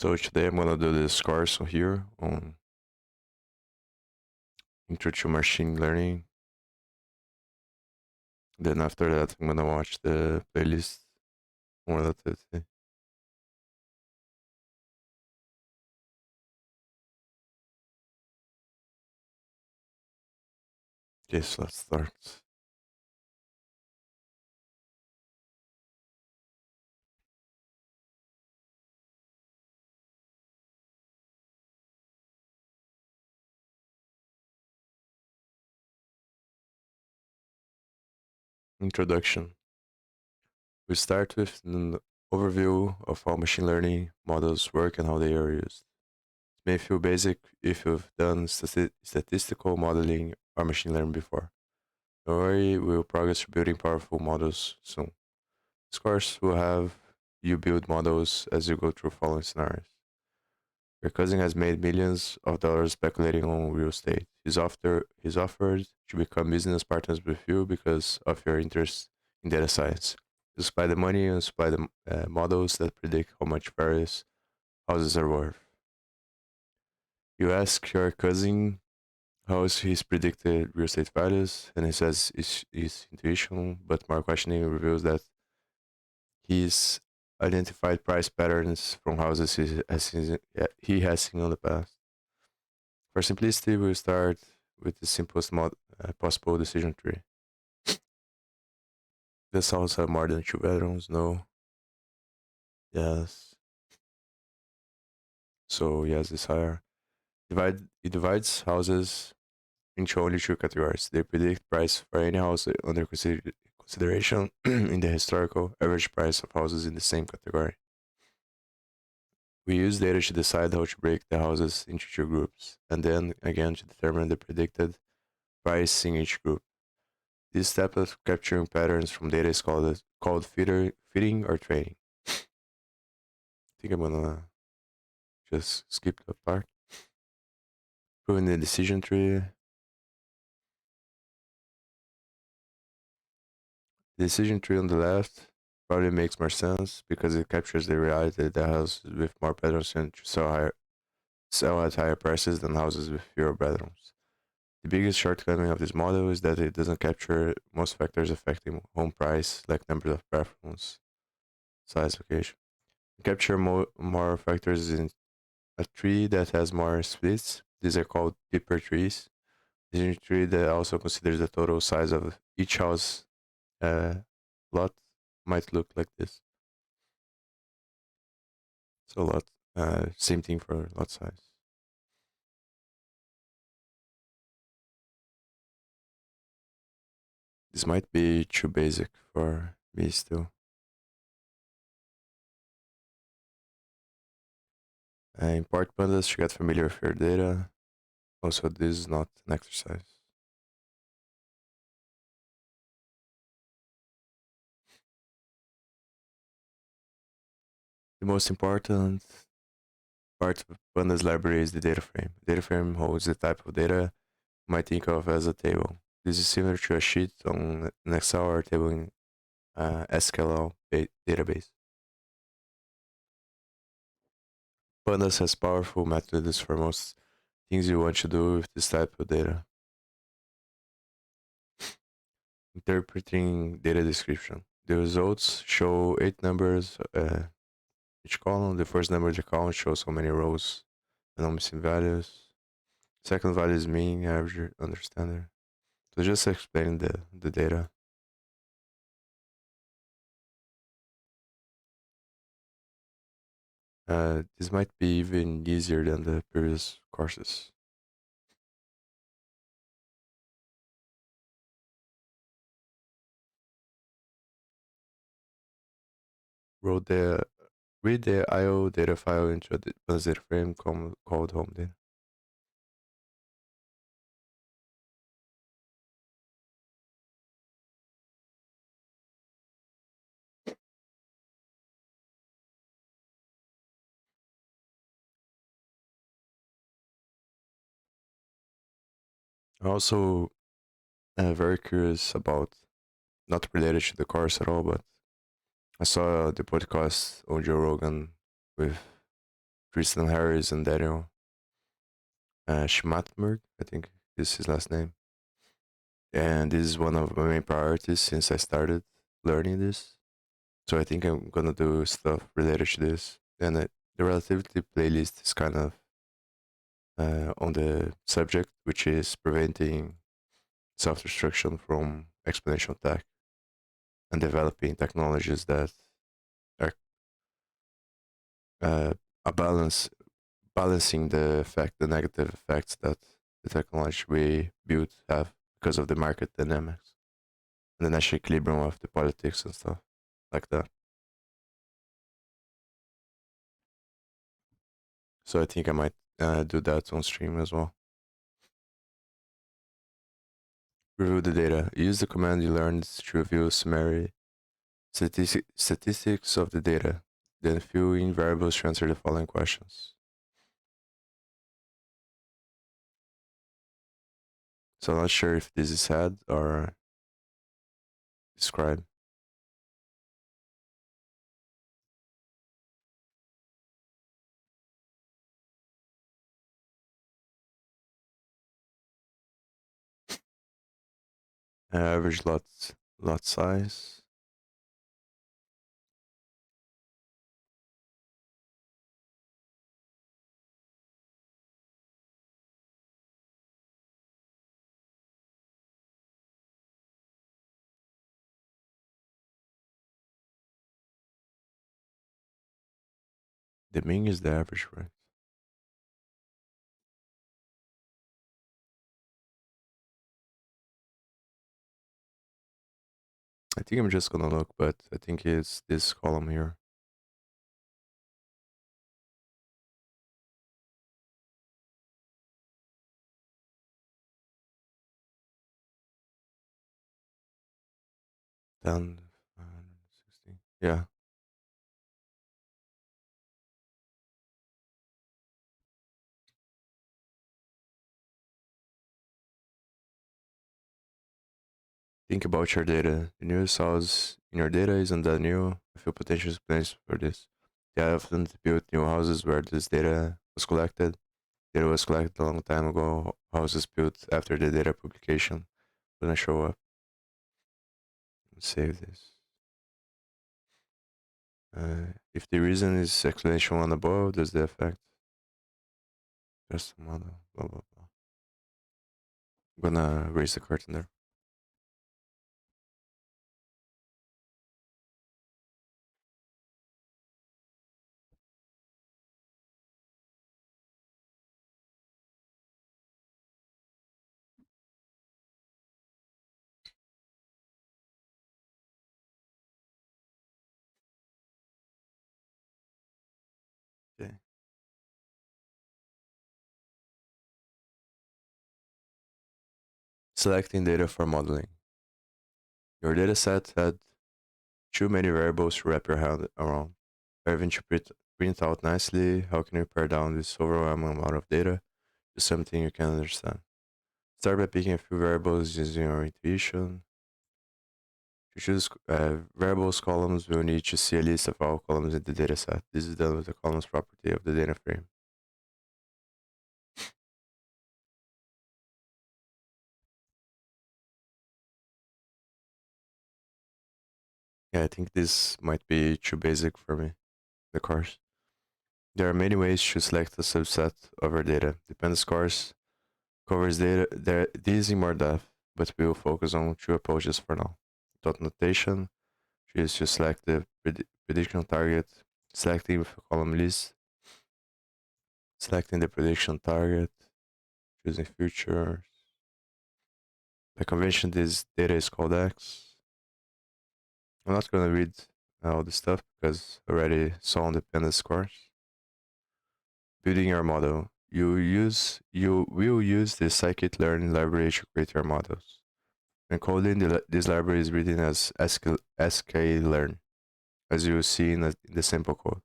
So today I'm gonna do this course here on Intro to Machine Learning. Then after that I'm gonna watch the playlist more later today. Okay, so let's start. Introduction. We start with an overview of how machine learning models work and how they are used. It may feel basic if you've done statistical modeling or machine learning before. Don't worry, we'll progress to building powerful models soon. This course will have you build models as you go through following scenarios. Your cousin has made millions of dollars speculating on real estate. He's offered to become business partners with you because of your interest in data science. You supply the money and supply the models that predict how much various houses are worth. You ask your cousin how is his predicted real estate values, and he says it's intuition, but more questioning reveals that he's identified price patterns from houses he has seen in the past. For simplicity, we'll start with the simplest possible decision tree. Does house have more than 2 bedrooms? No. Yes. So yes, it's higher. It divides houses into only 2 categories. They predict price for any house under consideration in the historical average price of houses in the same category. We use data to decide how to break the houses into 2 groups, and then again to determine the predicted price in each group. This step of capturing patterns from data is called fitting or training. I think I'm gonna just skip that part. Proving the decision tree. The decision tree on the left probably makes more sense because it captures the reality that houses with more bedrooms tend to sell at higher prices than houses with fewer bedrooms. The biggest shortcoming of this model is that it doesn't capture most factors affecting home price, like number of bedrooms, size, location. Capture more factors in a tree that has more splits. These are called deeper trees. This is a tree that also considers the total size of each house lot might look like this. So lot, same thing for lot size. This might be too basic for me still. Import pandas to get familiar with your data. Also, this is not an exercise. The most important part of pandas library is the data frame. The data frame holds the type of data you might think of as a table. This is similar to a sheet on an Excel or table in SQL database. Pandas has powerful methods for most things you want to do with this type of data. Interpreting data description. The results show 8 numbers each column. The first number of the column shows how many rows and no missing values. Second value is mean, average, understander. So just explain the data. This might be even easier than the previous courses. Wrote the Read the IO data file into a pandas data frame called home data. I'm also very curious about, not related to the course at all, but I saw the podcast on Joe Rogan with Tristan Harris and Daniel Schmattenberg, I think is his last name. And this is one of my main priorities since I started learning this. So I think I'm gonna do stuff related to this. And the relativity playlist is kind of on the subject, which is preventing self-destruction from exponential tech and developing technologies that are uh, a balancing the negative effects that the technology we build have because of the market dynamics and the natural equilibrium of the politics and stuff like that. So I think I might do that on stream as well. Review the data. Use the command you learned to review summary statistics of the data. Then fill in variables to answer the following questions. So I'm not sure if this is said or described. Average lot size. The mean is the average, right? I think I'm just gonna look, but I think it's this column here. Then 16. Yeah. Think about your data. The newest house in your data isn't that new. A few potential explanations for this. They often built new houses where this data was collected. Data was collected a long time ago. Houses built after the data publication gonna show up. Let's save this. If the reason is explanation one above, does the effect? Just a model. Blah blah blah. I'm gonna raise the curtain there. Okay. Selecting data for modeling. Your dataset had too many variables to wrap your head around. Having to print out nicely, how can you pare down this overwhelming amount of data to something you can understand? Start by picking a few variables using your intuition. To choose variables columns, we will need to see a list of all columns in the dataset. This is done with the columns property of the data frame. Yeah, I think this might be too basic for me, the course. There are many ways to select a subset of our data. Dependence course covers these in more depth, but we will focus on two approaches for now. Dot notation, choose to select the prediction target, selecting with a column list, selecting the prediction target, choosing futures. By convention, this data is called X. I'm not going to read all this stuff because I already saw on the dependence course. Building your model. You will use the Scikit-Learn library to create your models. When coding, this library is written as Sklearn, as you will see in the sample code.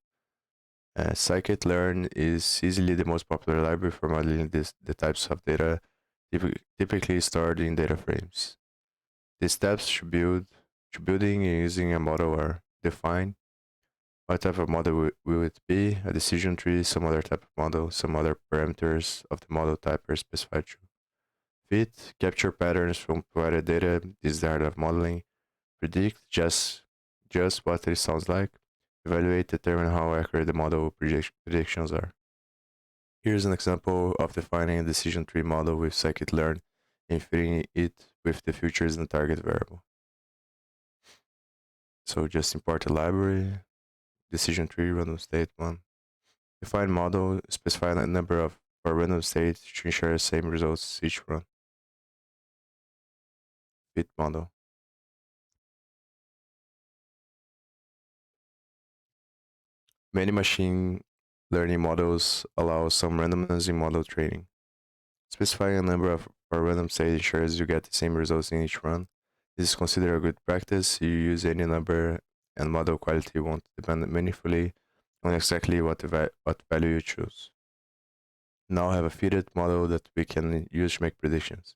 Scikit-Learn is easily the most popular library for modeling the types of data typically stored in data frames. The steps to building and using a model are define What type of model will it be? A decision tree, some other type of model, some other parameters of the model type are specified to fit, capture patterns from provided data. This is the art of modeling. Predict just what it sounds like. Evaluate, determine how accurate the model predictions are. Here's an example of defining a decision tree model with Scikit-Learn and fitting it with the features in the target variable. So just import a library, decision tree, random state one. Define model, specify a number of for random states to ensure the same results each run. Fit model. Many machine learning models allow some randomness in model training. Specifying a number of for random state ensures you get the same results in each run. This is considered a good practice. You use any number and model quality won't depend meaningfully on exactly what value you choose. Now I have a fitted model that we can use to make predictions.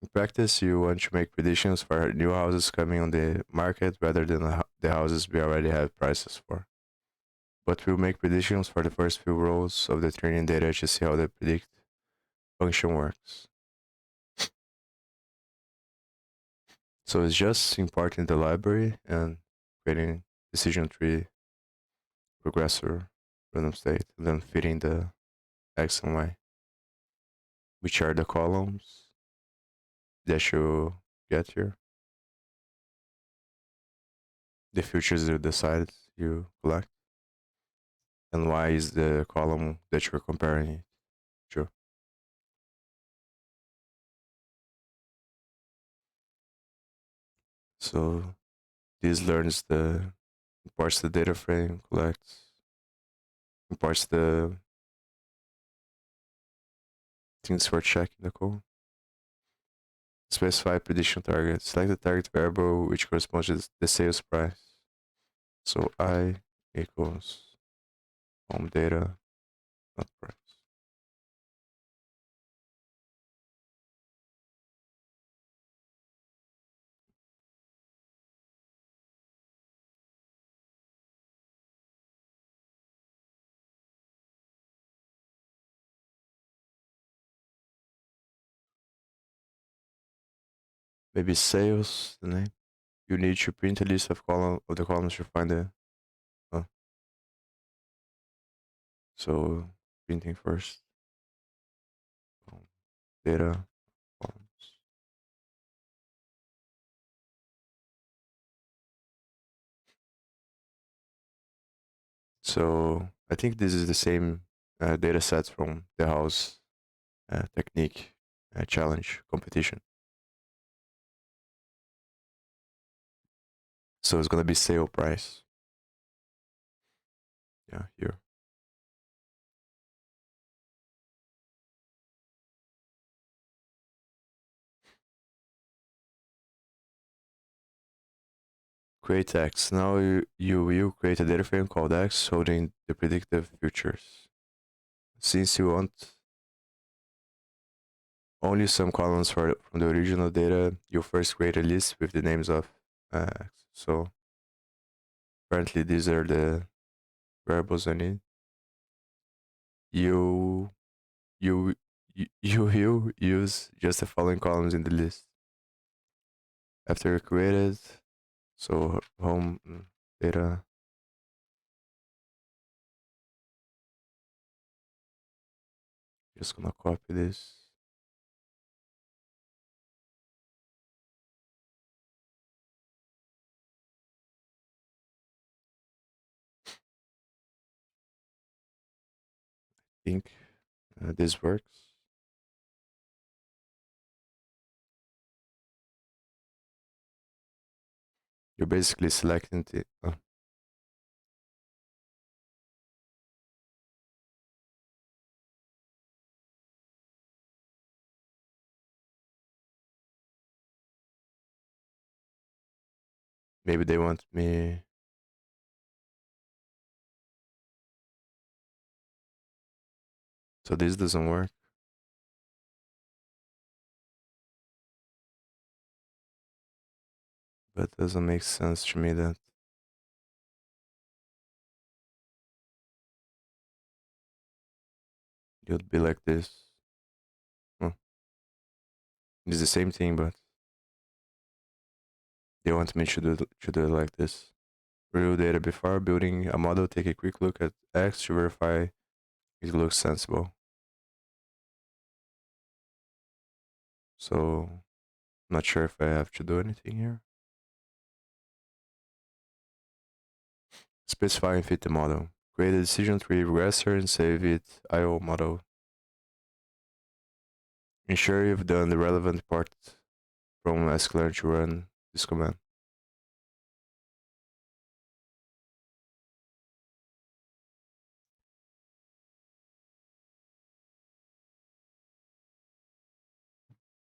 In practice, you want to make predictions for new houses coming on the market rather than the houses we already have prices for. But we'll make predictions for the first few rows of the training data to see how the predict function works. So it's just importing the library and creating decision tree, regressor, random state, and then fitting the X and Y, which are the columns that you get here. The features you decide you collect, and Y is the column that you're comparing it to. So this learns imports the data frame, collects, imports the things for checking the code. Specify prediction target. Select the target variable which corresponds to the sales price. So I equals home data, not price. Maybe sales, the name. You need to print a list of the columns to find the so printing first. Data columns. So I think this is the same data set from the house technique challenge competition. So it's gonna be sale price. Yeah, here. Create X. Now you will create a data frame called X holding the predictive futures. Since you want only some columns from the original data, you first create a list with the names of X. So currently these are the variables I need. You you you will use just the following columns in the list. After created, so home data. Just gonna copy this. Think this works. You're basically selecting the. Maybe they want me. So this doesn't work. But doesn't make sense to me that it would be like this. Hmm. It's the same thing, but they want me to do it like this. Real data before building a model. Take a quick look at X to verify it looks sensible. So, not sure if I have to do anything here. Specify and fit the model. Create a decision tree regressor and save it IO model. Ensure you've done the relevant part from Scikit-Learn to run this command.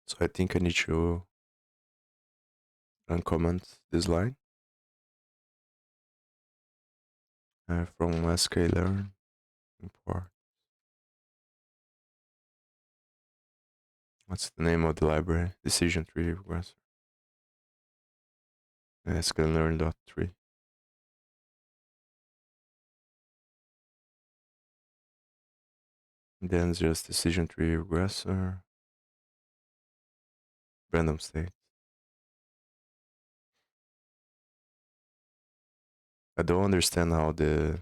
So I think I need to uncomment this line from Scikit-Learn import. What's the name of the library? Decision tree regressor. Scikit-Learn.3. Then just decision tree regressor, random state. I don't understand how the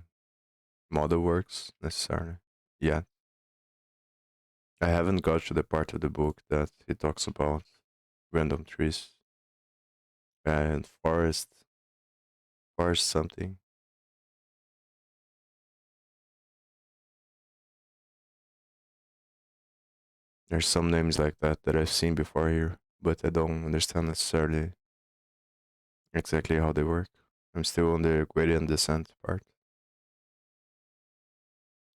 model works necessarily yet. I haven't got to the part of the book that he talks about random trees and forest something. There's some names like that I've seen before here, but I don't understand necessarily exactly how they work. I'm still on the gradient descent part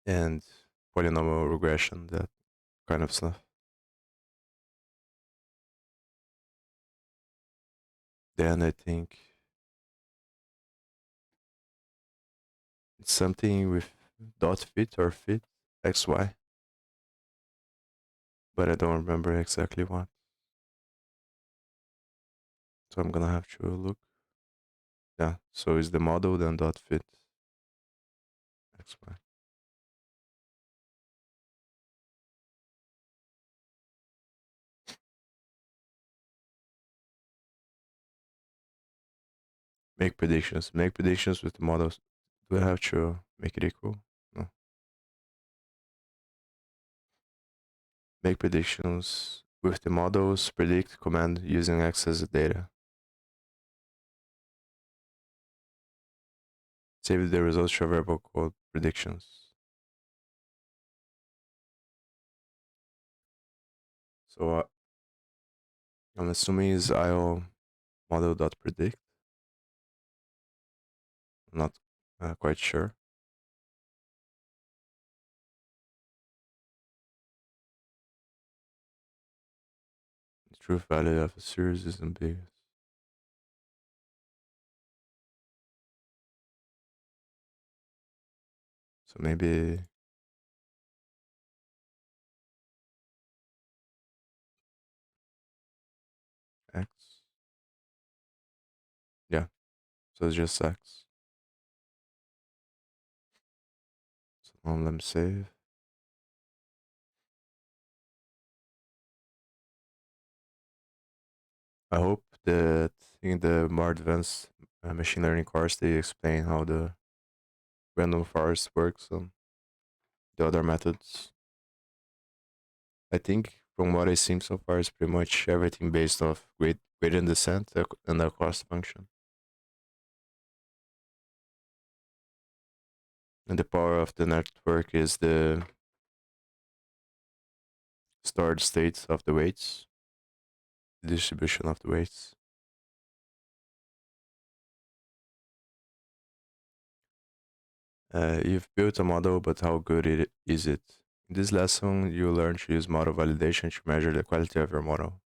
and polynomial regression, that kind of stuff. Then I think it's something with dot fit or fit xy, but I don't remember exactly what. So I'm gonna have to look. Yeah, so is the model then dot fit xy. Make predictions. Make predictions with the models. Do I have to make it equal? No. Make predictions with the models. Predict command using X as data. Save the results to a variable called predictions. So I'm assuming is IO model.predict. I'm not quite sure. The truth value of a series is ambiguous. So maybe X. Yeah, so it's just X. So now let me save. I hope that in the more advanced machine learning course they explain how the random forest works and the other methods. I think from what I've seen so far is pretty much everything based off gradient descent and the cost function. And the power of the network is the stored states of the weights, the distribution of the weights. You've built a model, but how good is it? In this lesson, you learn to use model validation to measure the quality of your model.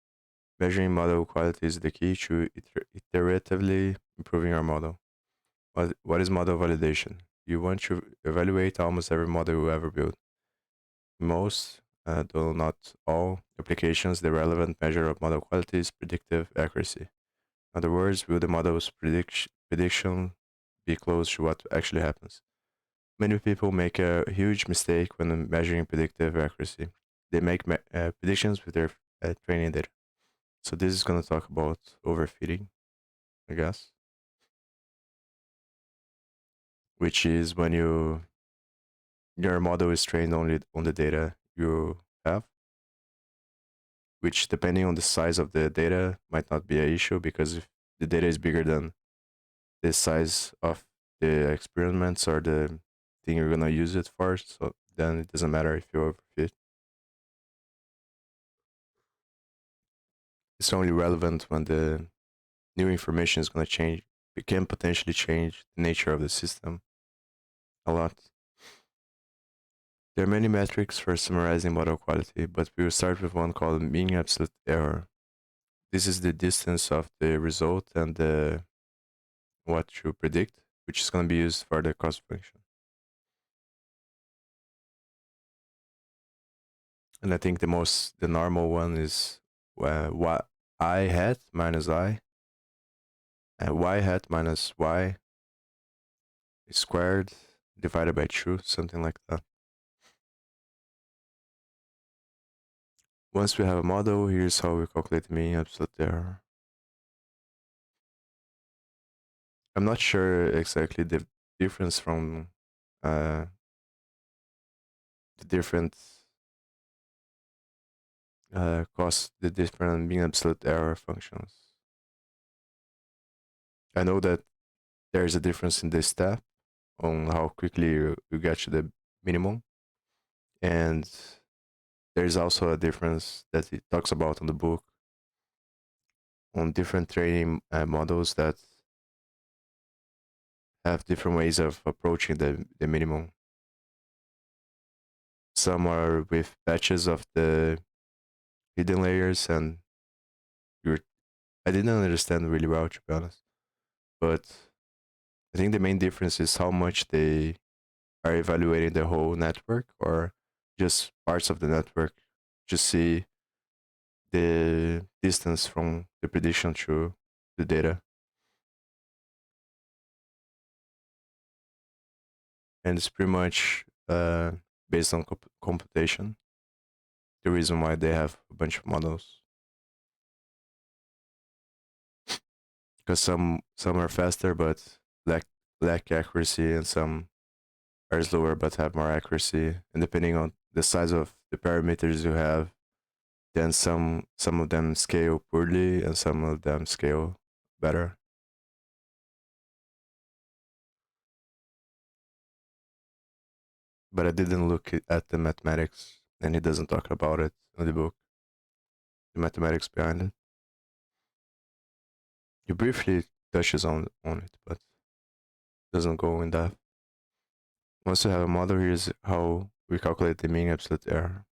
Measuring model quality is the key to iteratively improving your model. What is model validation? You want to evaluate almost every model you ever built. In most, though not all, applications, the relevant measure of model quality is predictive accuracy. In other words, will the model's prediction be close to what actually happens? Many people make a huge mistake when measuring predictive accuracy. They make predictions with their training data. So this is going to talk about overfitting, I guess, which is when your model is trained only on the data you have, which depending on the size of the data might not be an issue, because if the data is bigger than the size of the experiments or the thing you're gonna use it for, so then it doesn't matter if you overfit. It's only relevant when the new information is gonna change. It can potentially change the nature of the system a lot. There are many metrics for summarizing model quality, but we will start with one called mean absolute error. This is the distance of the result and the what you predict, which is going to be used for the cost function. And I think the normal one is what I hat minus I, and y hat minus y squared divided by 2, something like that. Once we have a model, here's how we calculate the mean absolute error. I'm not sure exactly the difference from the different the different mean absolute error functions. I know that there is a difference in the step on how quickly you get to the minimum, and there's also a difference that it talks about in the book on different training models that have different ways of approaching the minimum. Some are with patches of the hidden layers, and you're I didn't understand really well, to be honest, but I think the main difference is how much they are evaluating the whole network or just parts of the network to see the distance from the prediction to the data. And it's pretty much based on computation, the reason why they have a bunch of models. Because some are faster but lack accuracy, and some are slower but have more accuracy. And depending on the size of the parameters you have, then some of them scale poorly and some of them scale better. But I didn't look at the mathematics, and he doesn't talk about it in the book, the mathematics behind it. He briefly touches on it, but doesn't go in depth. Once you have a model, here's how we calculate the mean absolute error.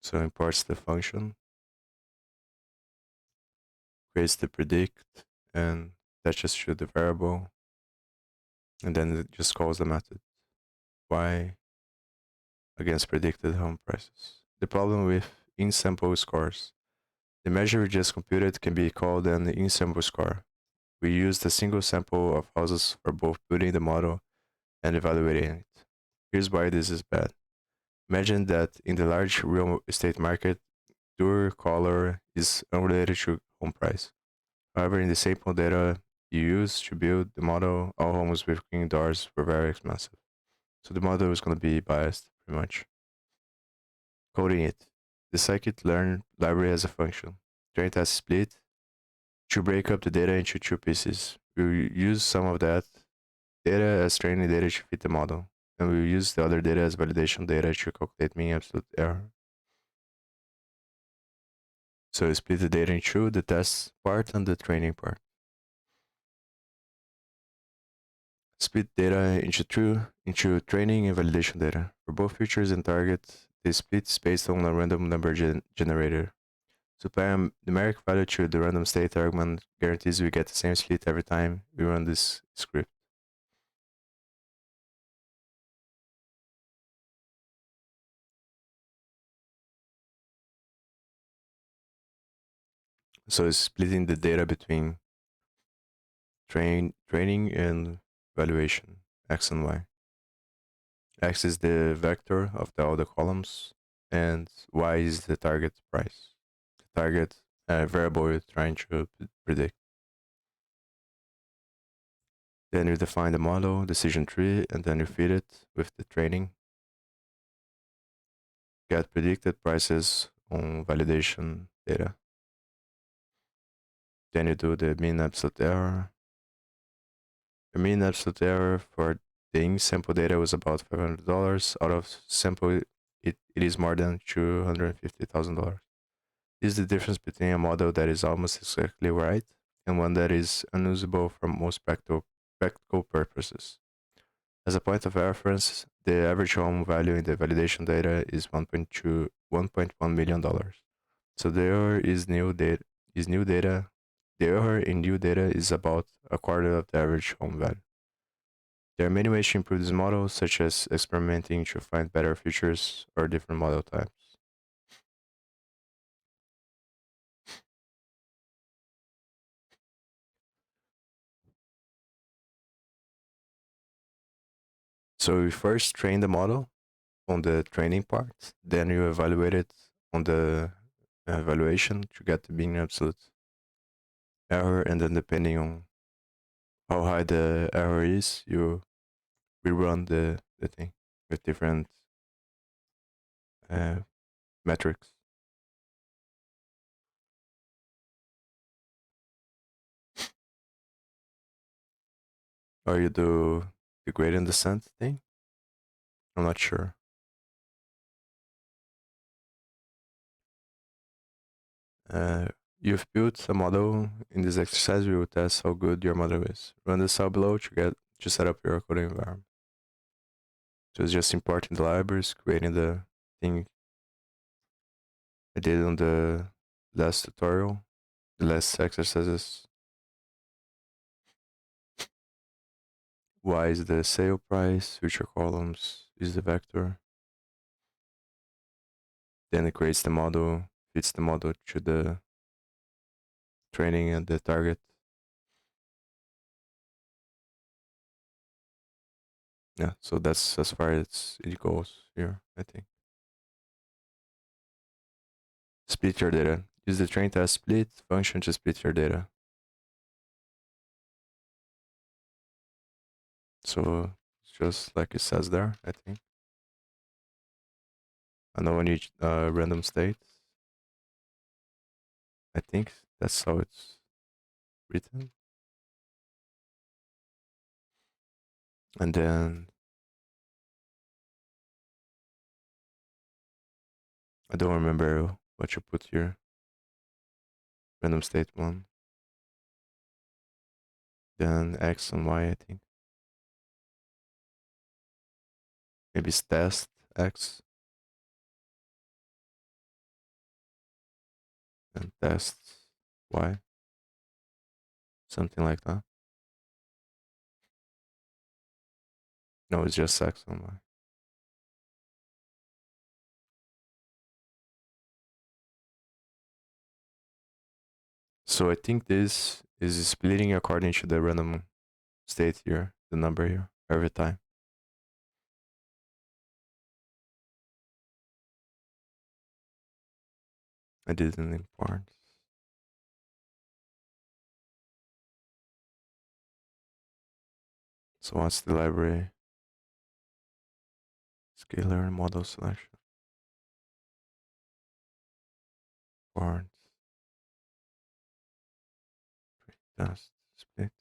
So imports the function, creates the predict, and attaches to the variable, and then it just calls the method y against predicted home prices. The problem with in-sample scores. The measure we just computed can be called an in-sample score. We used a single sample of houses for both building the model and evaluating it. Here's why this is bad. Imagine that in the large real estate market, door color is unrelated to home price. However, in the sample data you use to build the model, all homes with green doors were very expensive. So the model is going to be biased, pretty much. Coding it. The Scikit-Learn library has a function, train test split, to break up the data into two pieces. We will use some of that data as training data to fit the model, and we will use the other data as validation data to calculate mean absolute error. So we split the data into the test part and the training part. Split data into training and validation data. For both features and target, the split is based on a random number generator. Supply a numeric value to the random state argument guarantees we get the same split every time we run this script. So it's splitting the data between training and valuation, X and Y. X is the vector of all the columns, and Y is the target price. The target variable you're trying to predict. Then you define the model, decision tree, and then you feed it with the training. Get predicted prices on validation data. Then you do the mean absolute error. The mean absolute error for the in-sample data was about $500. Out of sample, it is more than $250,000. This is the difference between a model that is almost exactly right and one that is unusable for most practical purposes. As a point of reference, the average home value in the validation data is $1.1 million. So the error is new data. The error in new data is about a quarter of the average home value. There are many ways to improve this model, such as experimenting to find better features or different model types. So we first train the model on the training part, then you evaluate it on the evaluation to get the mean absolute error, and then depending on how high the error is, you rerun the thing with different uh, metrics. Or you do the gradient descent thing? I'm not sure. Uh, you've built a model. In this exercise, we will test how good your model is. Run the cell below to set up your coding environment. So it's just importing the libraries, creating the thing I did on the last tutorial, the last exercises. Y is the sale price, future columns is the vector. Then it creates the model, fits the model to the training and the target. Yeah, so that's as far as it goes here, I think. Split your data. Use the train test split function to split your data. So it's just like it says there, I think. I know when you random state. I think that's how it's written. And then I don't remember what you put here. Random state one. Then X and Y, I think. Maybe it's test X and test Y. Something like that. No, it's just X and Y. So I think this is splitting according to the random state here, the number here, every time. I didn't import. So what's the library? Scikit-Learn model selection. Part. Test. Split.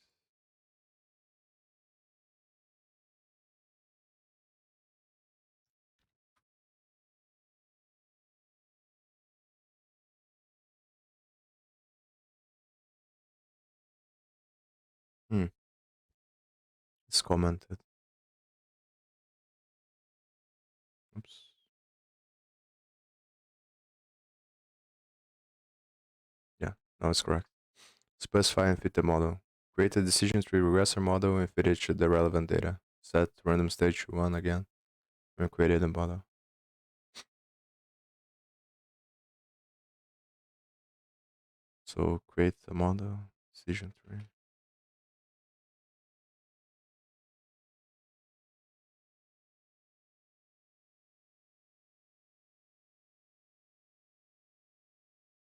It's commented. Oops. Yeah, now it's correct. Specify and fit the model. Create a decision tree regressor model and fit it to the relevant data. Set random stage to 1 again when created the model. So create the model, decision tree.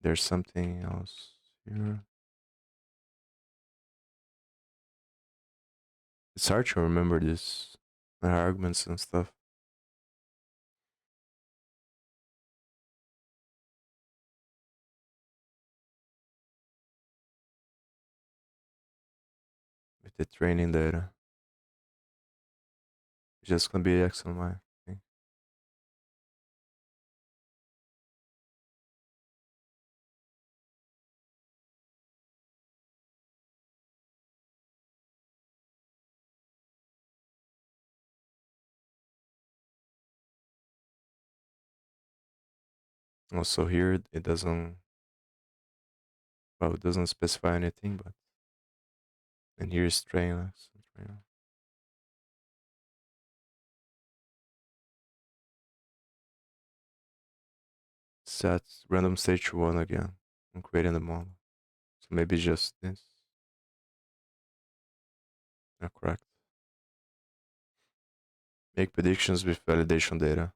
There's something else here. It's hard to remember this arguments and stuff. With the training data. It's just gonna be X on Y thing. Also here it doesn't, well, it doesn't specify anything, but and here's train X and train. Set random stage to 1 again. I'm creating the model. So maybe just this. Yeah, correct. Make predictions with validation data.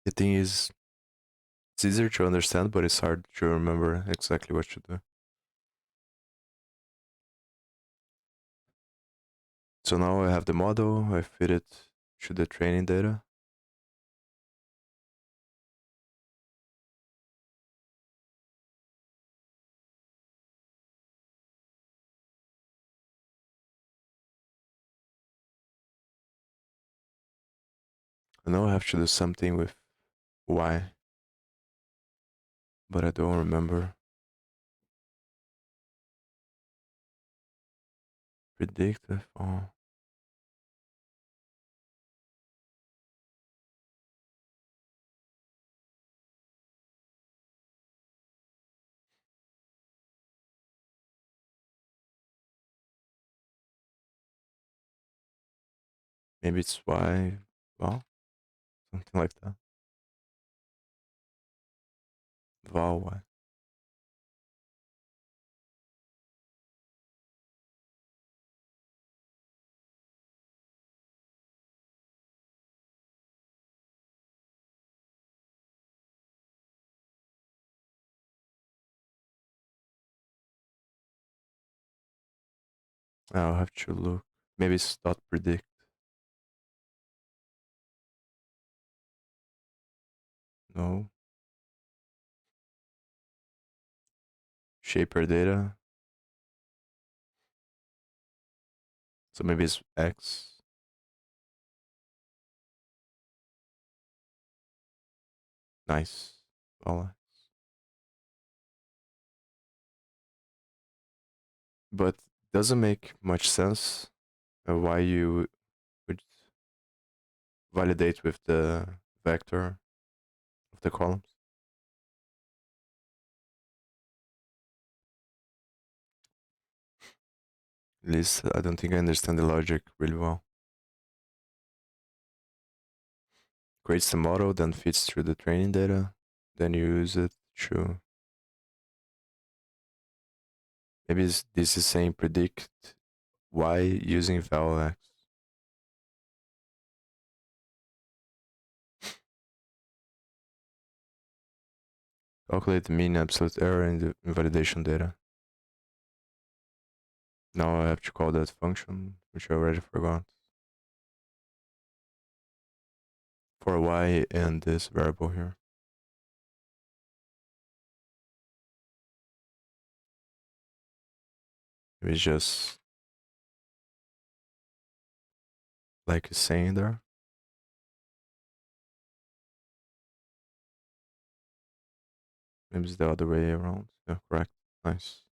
The thing is, it's easier to understand, but it's hard to remember exactly what to do. So now I have the model, I fit it to the training data. I know I have to do something with Y, but I don't remember. Predictive, oh. Maybe it's Y, well, something like that. Val Y. I'll have to look. Maybe it's dot predict. No. Shaper data. So maybe it's X. Nice. Val. But doesn't make much sense why you would validate with the vector of the columns. At least I don't think I understand the logic really well. Creates the model, then feeds through the training data, then you use it to. Maybe this is saying predict Y using val X. Calculate the mean absolute error in the invalidation data. Now I have to call that function, which I already forgot. For Y and this variable here. Maybe it's just like it's saying there. Maybe it's the other way around. Yeah, correct. Nice.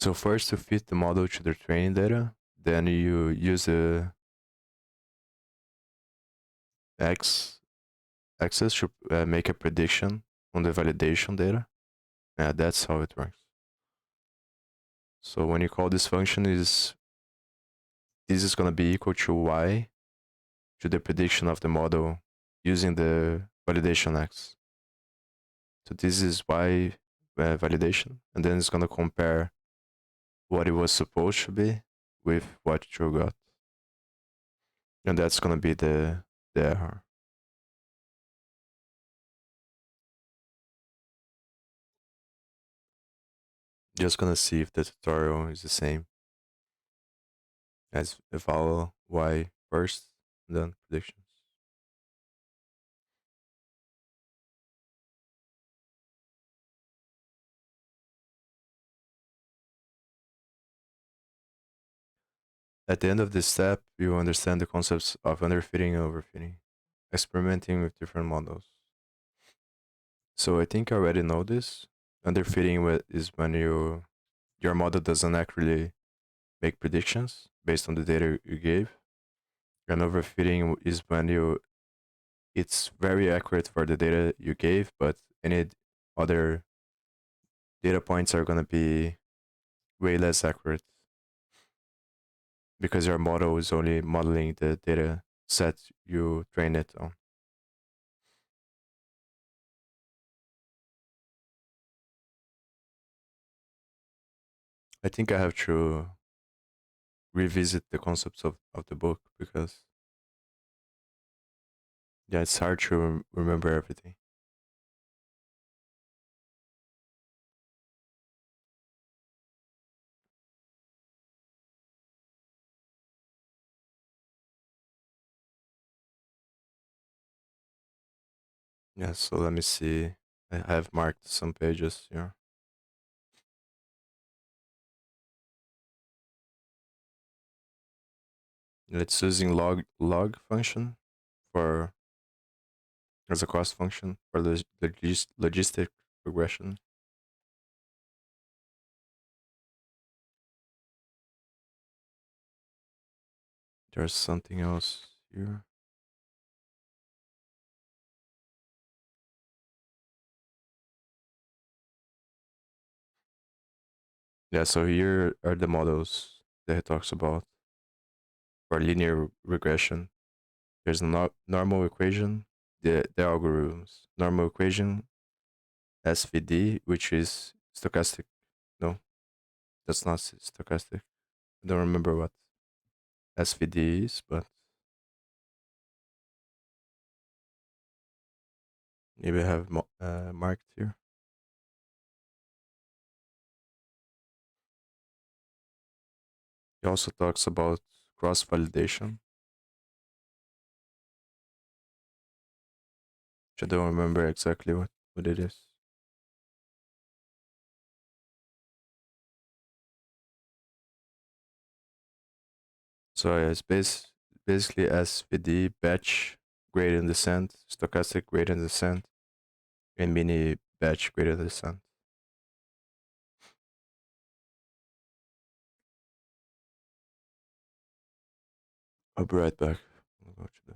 So first to fit the model to the training data, then you use the X axis to make a prediction on the validation data. Yeah, that's how it works. So when you call this function, this is gonna be equal to Y to the prediction of the model using the validation X. So this is why validation, and then it's gonna compare what it was supposed to be with what you got, and that's gonna be the error. Just gonna see if the tutorial is the same as eval y first, and then predictions. At the end of this step, you understand the concepts of underfitting and overfitting, experimenting with different models. So I think I already know this. Underfitting is when your model doesn't accurately make predictions based on the data you gave. And overfitting is when it's very accurate for the data you gave, but any other data points are gonna be way less accurate because your model is only modeling the data set you train it on. I think I have to revisit the concepts of the book because yeah, it's hard to remember everything. Yeah, so let me see. I have marked some pages here. It's using log function for as a cost function for the logistic regression. There's something else here. Yeah, so here are the models that it talks about for linear regression. There's a normal equation, the algorithms. Normal equation, SVD, which is stochastic. No, that's not stochastic. I don't remember what SVD is, but maybe I have marked here. He also talks about cross validation, which I don't remember exactly what it is. So yeah, it's basically SVD, batch gradient descent, stochastic gradient descent, and mini batch gradient descent. I'll be right back. I'll go to the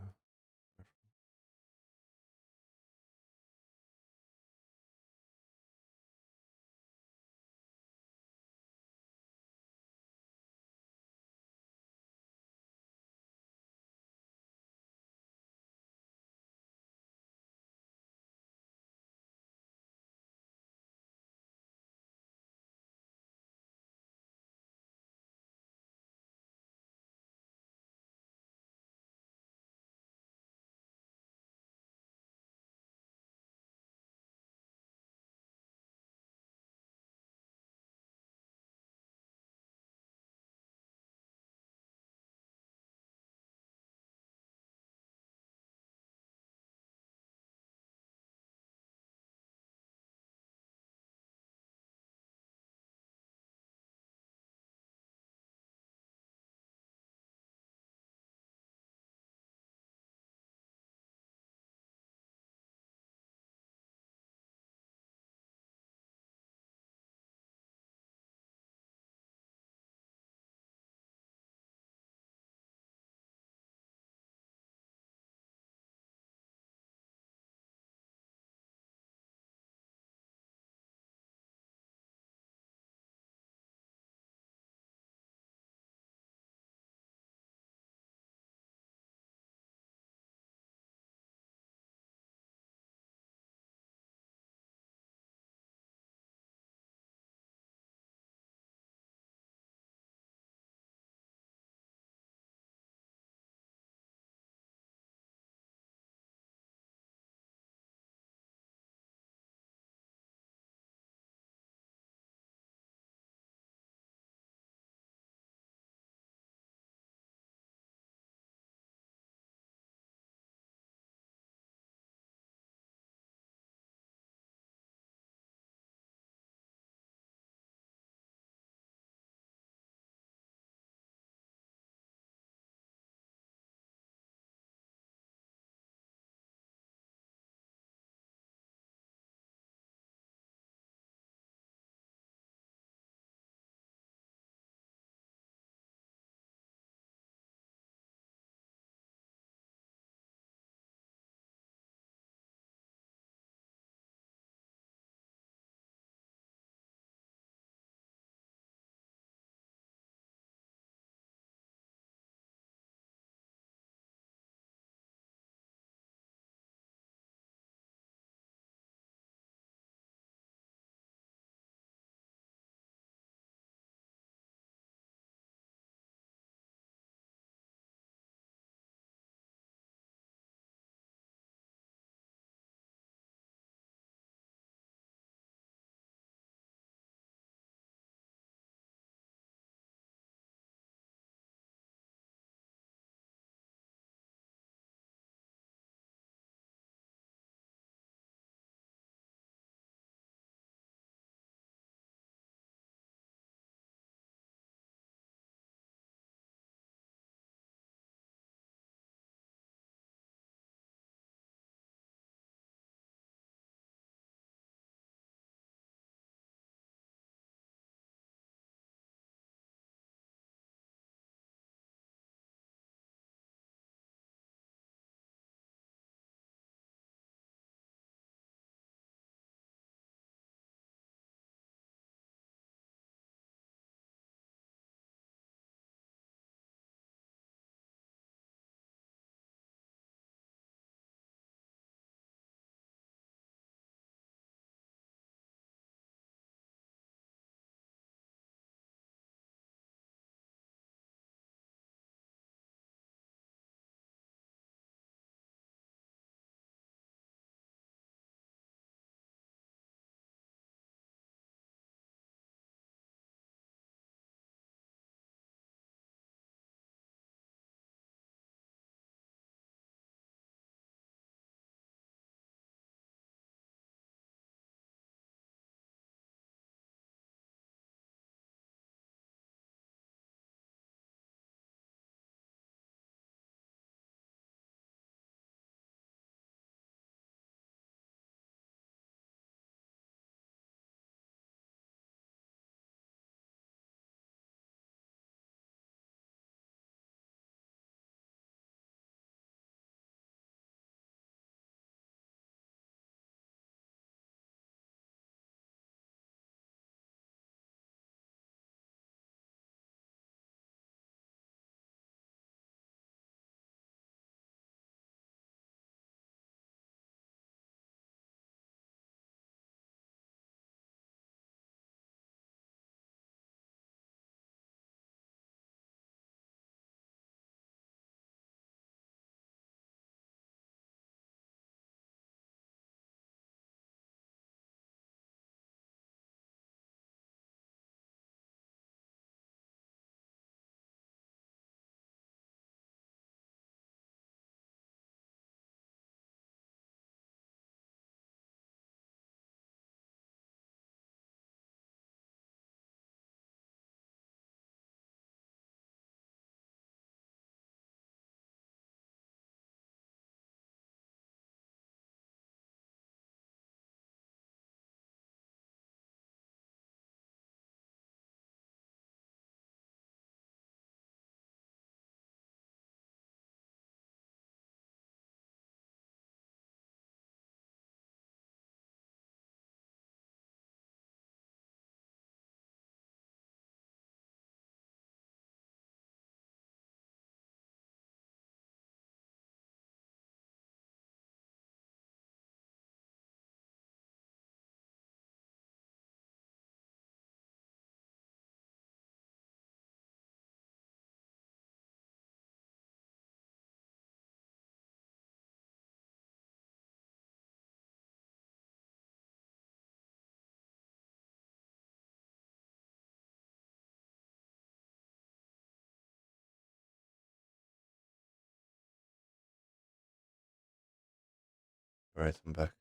Alright, I'm back.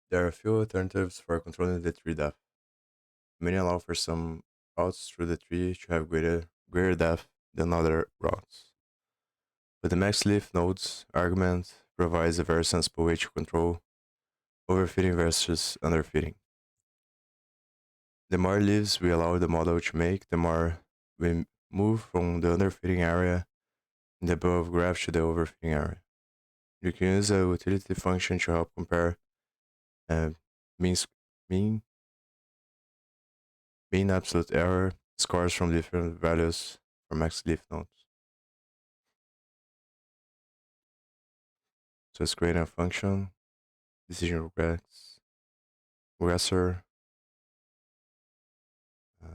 There are a few alternatives for controlling the tree depth. Many allow for some routes through the tree to have greater depth than other routes. But the max leaf nodes argument provides a very sensible way to control overfitting versus underfitting. The more leaves we allow the model to make, the more we move from the underfitting area in the above graph to the overfitting area. You can use a utility function to help compare uh, mean, mean, mean absolute error scores from different values for max leaf nodes. So let's create a function, decision regressor. Uh,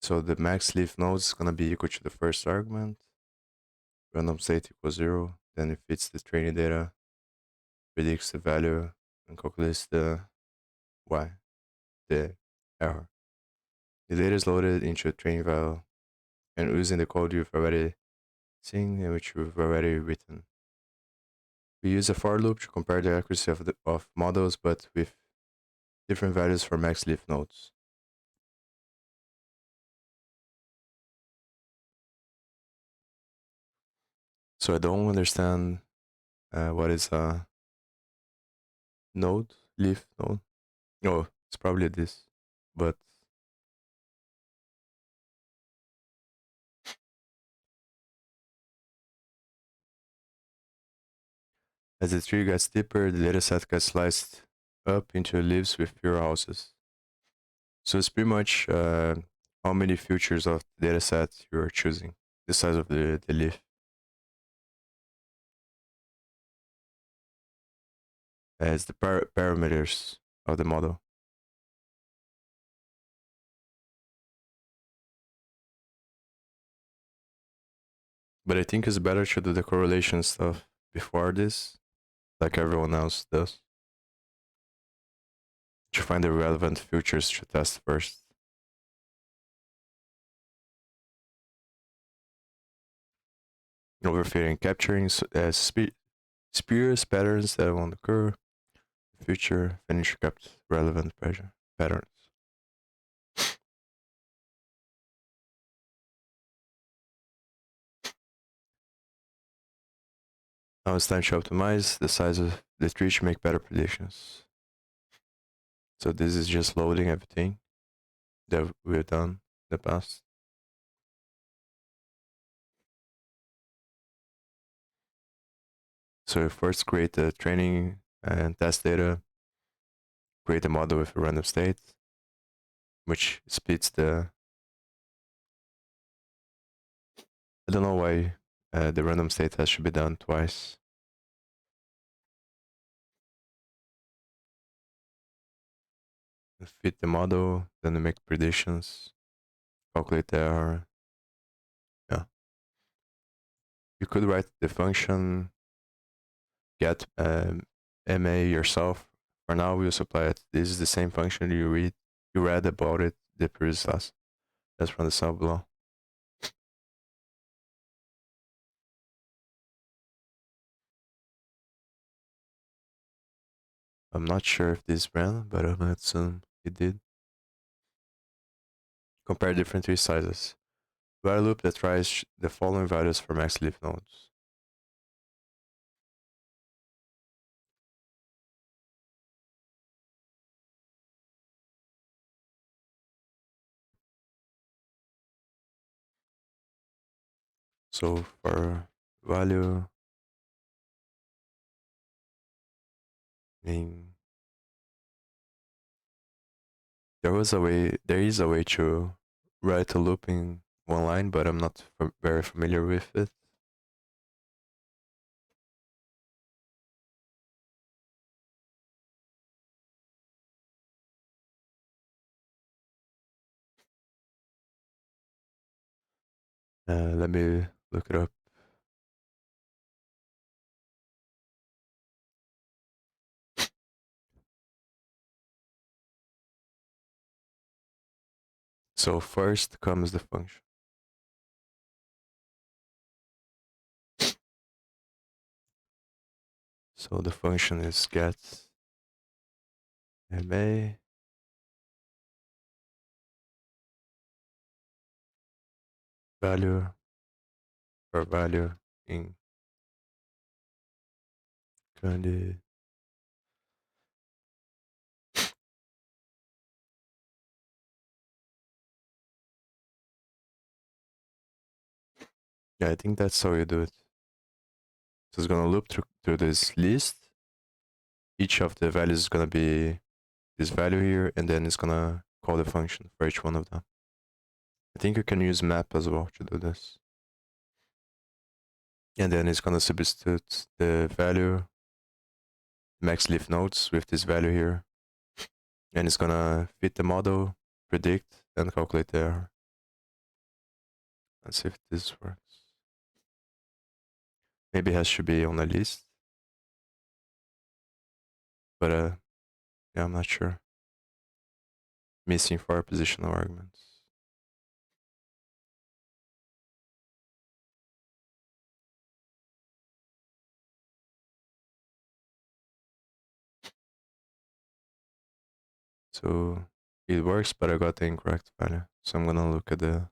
so the max leaf node is going to be equal to the first argument, random state equals 0, then it fits the training data, predicts the value, and calculates the y, the error. The data is loaded into a training value and using the code you've already seen and which we've already written. We use a for loop to compare the accuracy of models, but with different values for max leaf nodes. So I don't understand what is a node, leaf node. Oh, it's probably this, but as the tree gets deeper, the dataset gets sliced up into leaves with fewer houses. So it's pretty much how many features of the dataset you are choosing, the size of the leaf. As the parameters of the model. But I think it's better to do the correlation stuff before this, like everyone else does, to find the relevant features to test first. Overfitting, capturing spurious patterns that won't occur. Future finish kept relevant patterns. Now it's time to optimize the size of the tree to make better predictions. So this is just loading everything that we've done in the past. So we first create the training and test data, create a model with a random state, which splits the. I don't know why the random state test should be done twice. Fit the model, then we make predictions, calculate the error. Yeah. You could write the function get MA yourself. For now, we'll supply it. This is the same function you read about it the previous class. Let's run the sub below. I'm not sure if this ran, but I'm gonna assume it did. Compare different tree sizes. While loop that tries the following values for max leaf nodes. So for value, mean there is a way to write a loop in one line, but I'm not very familiar with it. Let me look it up. So first comes the function. So the function is get ma value for value in candidate. Yeah, I think that's how you do it. So it's gonna loop through this list. Each of the values is gonna be this value here, and then it's gonna call the function for each one of them. I think you can use map as well to do this. And then it's gonna substitute the value max leaf nodes with this value here. And it's gonna fit the model, predict, and calculate the error. Let's see if this works. Maybe it has to be on a list. But yeah, I'm not sure. Missing 4 positional arguments. So it works, but I got the incorrect value. So I'm gonna look at the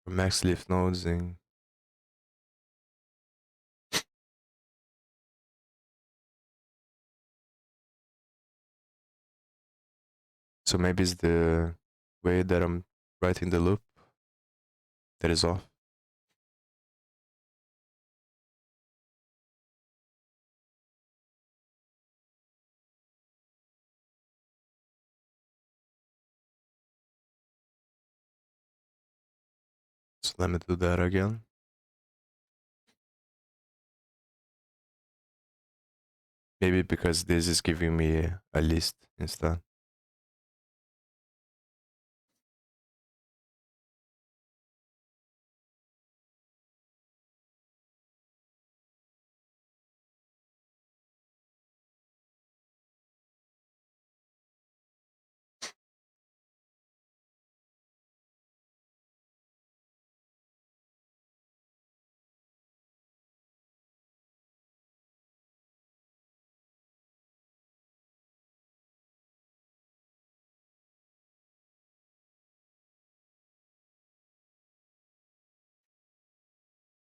max leaf nodes in so maybe it's the way that I'm writing the loop that is off. So let me do that again. Maybe because this is giving me a list instead.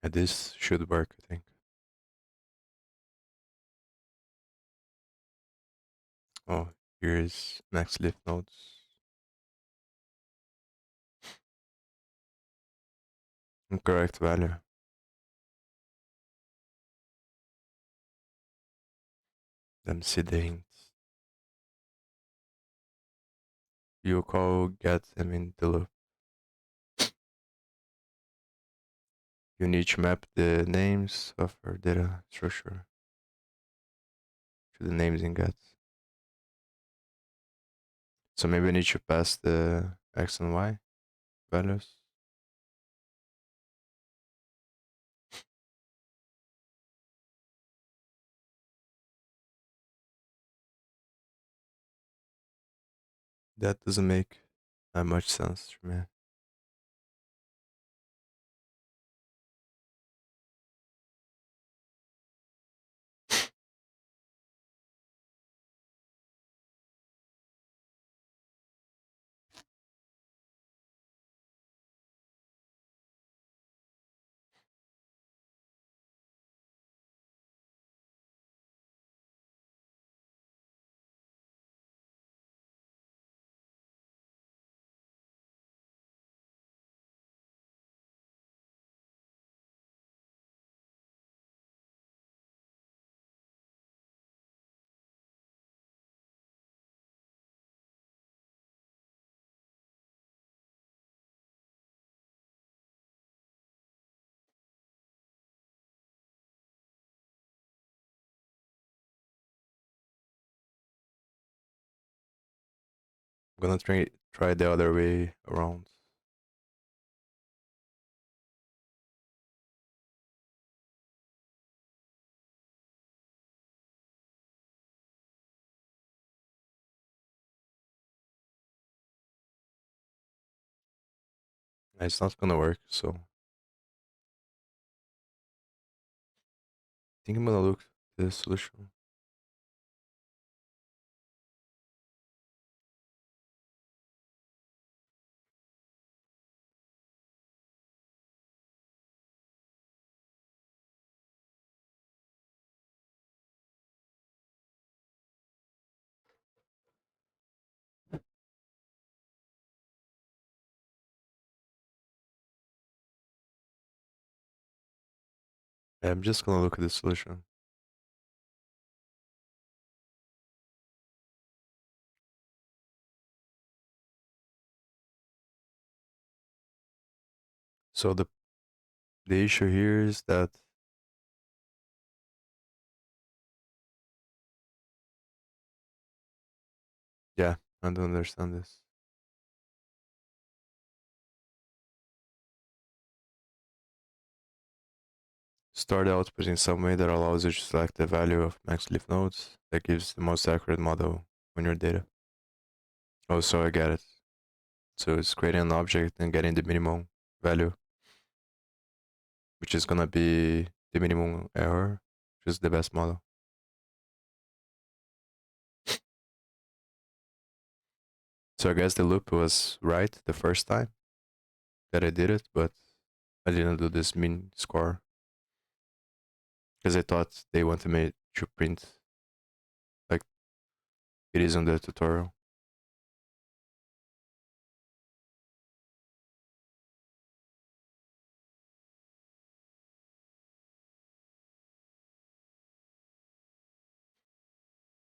And this should work, I think. Oh, here is max leaf nodes. Incorrect value. Let me see the hints. You call get them in the loop. You need to map the names of our data structure to the names in get. So maybe we need to pass the x and y values. That doesn't make that much sense to me. I'm gonna try the other way around. It's not gonna work, so I think I'm gonna look at the solution. I'm just gonna look at the solution. So the issue here is that yeah, I don't understand this. Store the output in some way that allows you to select the value of max leaf nodes that gives the most accurate model on your data. Oh, so I get it. So it's creating an object and getting the minimum value, which is gonna be the minimum error, which is the best model. So I guess the loop was right the first time that I did it, but I didn't do this min score because I thought they wanted me to print like it is on the tutorial.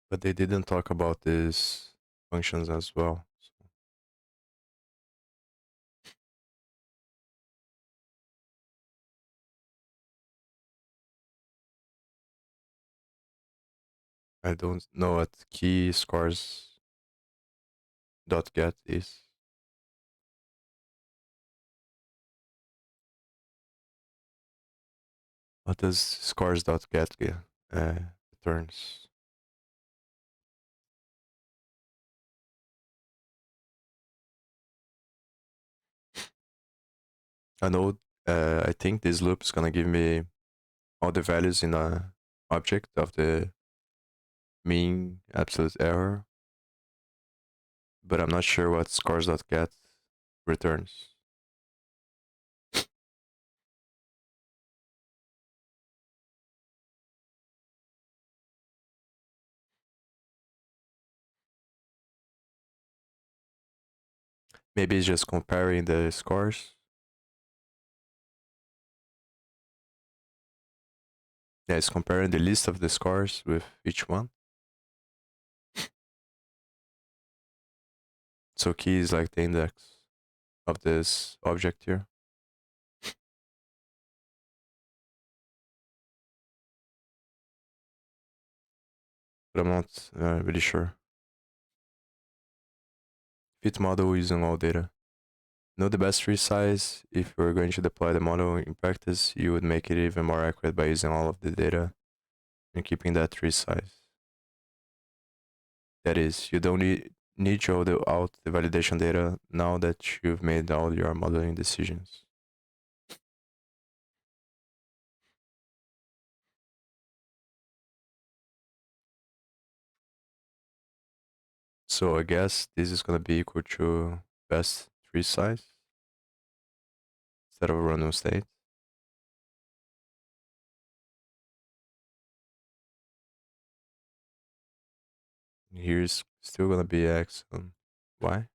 But they didn't talk about these functions as well. So I don't know what key scores dot get is. What does scores dot get returns? I know. I think this loop is gonna give me all the values in a object of the mean absolute error, but I'm not sure what scores dot get returns. Maybe it's just comparing the scores. Yeah, it's comparing the list of the scores with each one. So key is like the index of this object here. But I'm not really sure. Fit model using all data. Know the best tree size. If you're going to deploy the model in practice, you would make it even more accurate by using all of the data and keeping that tree size. That is, you don't need to hold out the validation data now that you've made all your modeling decisions. So I guess this is gonna be equal to best tree size instead of random state. Here's still gonna be x and y.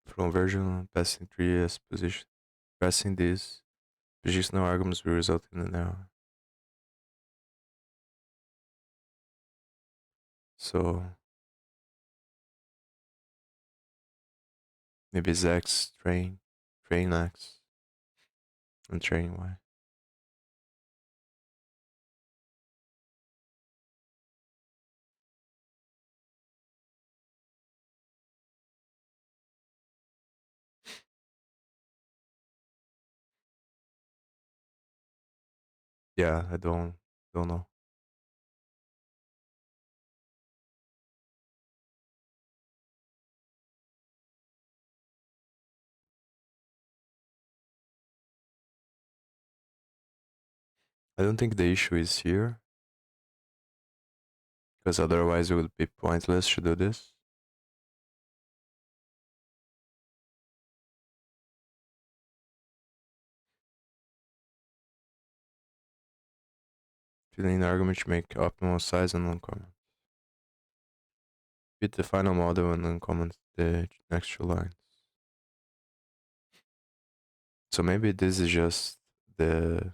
From version passing tree as position. Pressing this positional arguments will result in an error. So maybe it's x train x, and train y. Yeah, I don't know. I don't think the issue is here, because otherwise it would be pointless to do this. Filling an argument to make optimal size and uncomment. Fit the final model and uncomment the next two lines. So maybe this is just the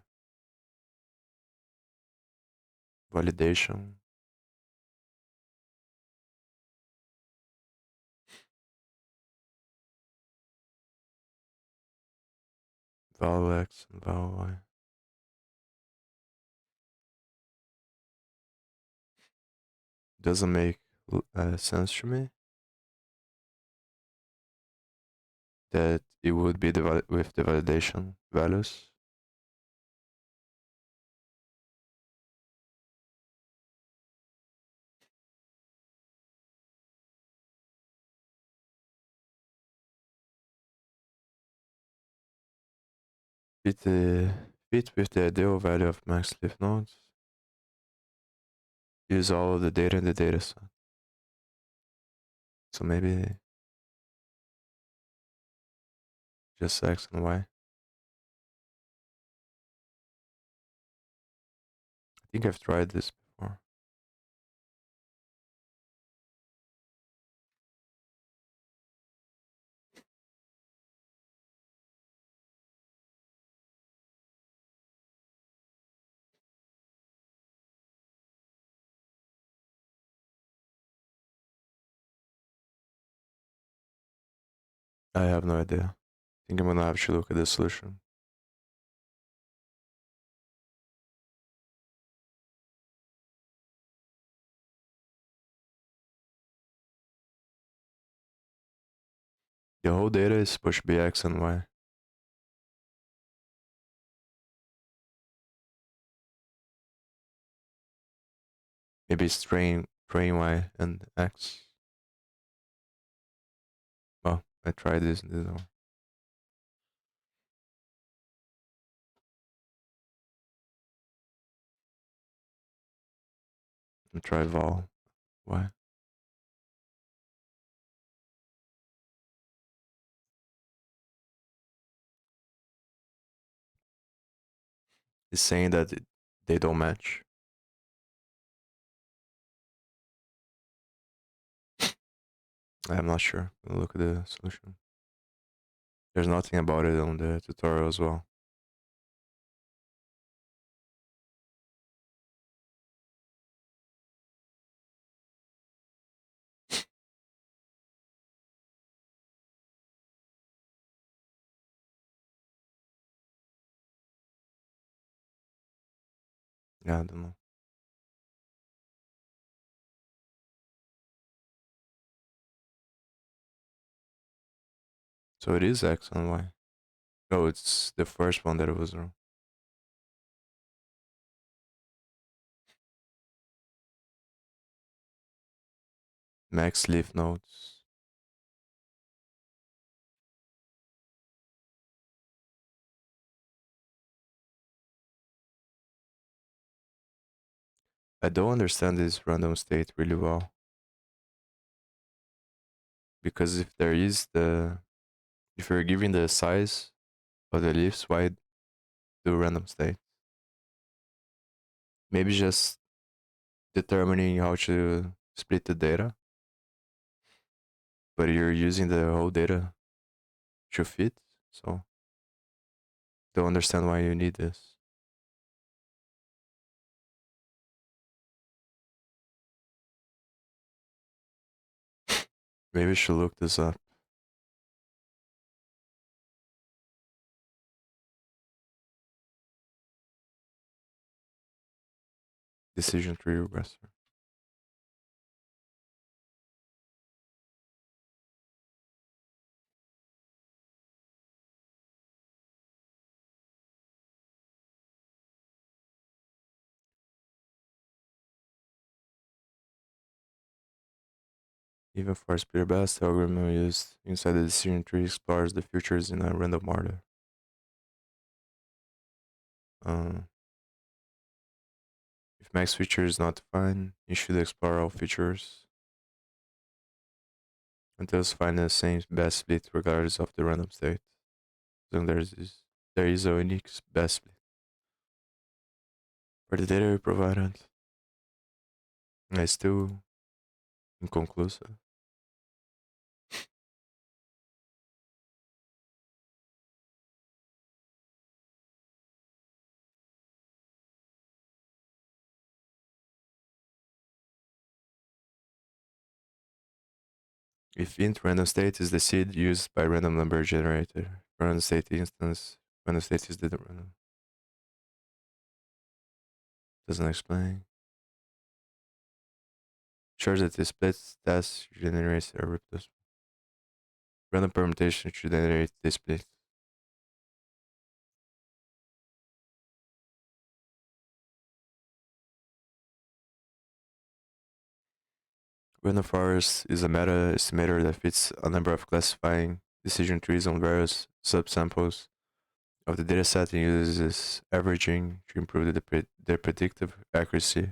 validation. Val X and val Y. Doesn't make sense to me that it would be with the validation values. Fit the fit with the ideal value of max leaf nodes. Use all of the data in the data set. So maybe just X and Y. I think I've tried this before. I have no idea. I think I'm gonna have to look at the solution. The whole data is supposed to be X and Y. Maybe it's train Y and X. Well, I tried this and didn't work. And try val Y. It's saying that they don't match. I'm not sure. Look at the solution. There's nothing about it on the tutorial as well. Yeah, I don't know. So it is X and Y. No, it's the first one that it was wrong. Max leaf nodes. I don't understand this random state really well. Because if you're giving the size of the leaves, why do random state? Maybe just determining how to split the data, but you're using the whole data to fit. So don't understand why you need this. Maybe we should look this up. Decision tree regressor. Even for speed best, the algorithm used inside the decision tree explores the features in a random order. Uh, if max feature is not defined, you should explore all features until it's find the same best split regardless of the random state. So there is a unique best split. For the data we provided, it's still inconclusive. If int random state is the seed used by random number generator, random state instance, random state is the random. Doesn't explain. Shows that the split test generates a replaceable. Random permutation should generate the split. Random forest is a meta estimator that fits a number of classifying decision trees on various subsamples of the dataset and uses averaging to improve the predictive accuracy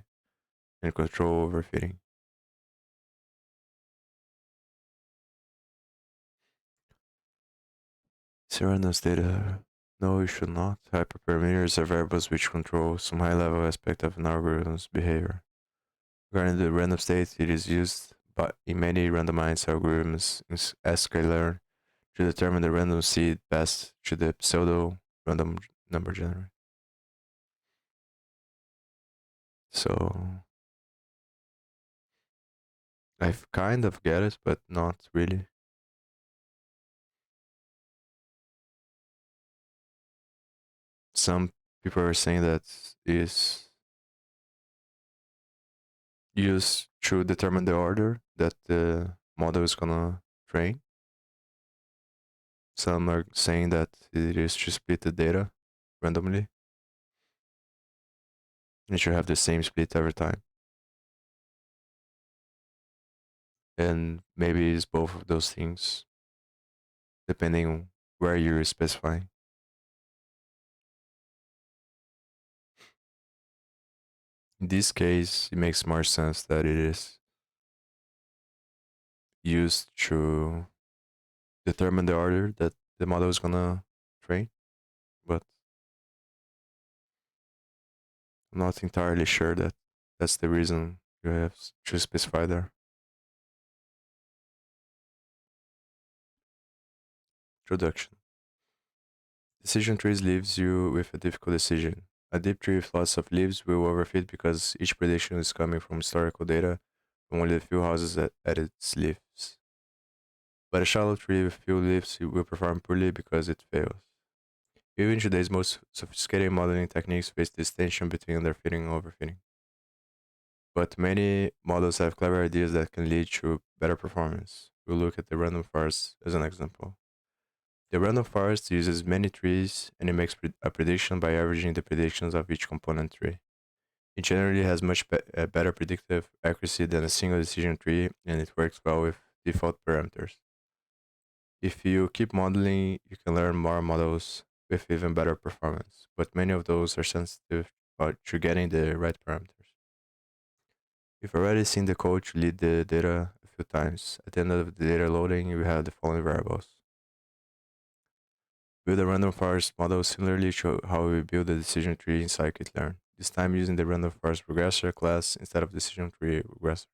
and control over fitting. Random data. No, you should not. Hyperparameters are variables which control some high-level aspect of an algorithm's behavior. Regarding the random state, it is used in many randomized algorithms in Scikit-Learn to determine the random seed best to the pseudo random number generator. So I've kind of get it, but not really. Some people are saying that is used to determine the order that the model is gonna train. Some are saying that it is to split the data randomly. It should have the same split every time. And maybe it's both of those things, depending on where you're specifying. In this case, it makes more sense that it is used to determine the order that the model is gonna train, but I'm not entirely sure that that's the reason you have to specify there. Introduction. Decision trees leaves you with a difficult decision. A deep tree with lots of leaves will overfit because each prediction is coming from historical data from only a few houses at its leaves. But a shallow tree with few leaves will perform poorly because it fails. Even today's most sophisticated modeling techniques face this tension between underfitting and overfitting. But many models have clever ideas that can lead to better performance. We'll look at the random forest as an example. The random forest uses many trees and it makes a prediction by averaging the predictions of each component tree. It generally has much better predictive accuracy than a single decision tree and it works well with default parameters. If you keep modeling, you can learn more models with even better performance, but many of those are sensitive to getting the right parameters. You've already seen the code to lead the data a few times. At the end of the data loading, you have the following variables. Build a random forest model similarly to how we build a decision tree in Scikit-Learn, this time using the random forest regressor class instead of decision tree regressor.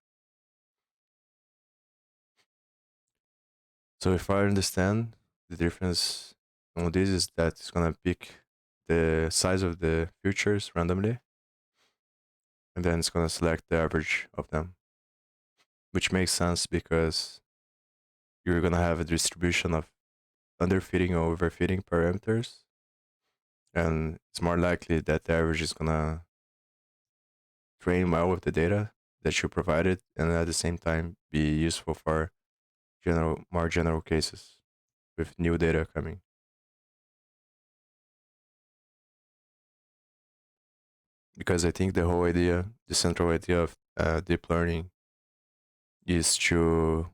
So if I understand, the difference on this is that it's gonna pick the size of the futures randomly, and then it's gonna select the average of them, which makes sense because you're gonna have a distribution of underfitting or overfitting parameters, and it's more likely that the average is gonna train well with the data that you provided, and at the same time be useful for more general cases with new data coming. Because I think the whole idea, the central idea of deep learning is to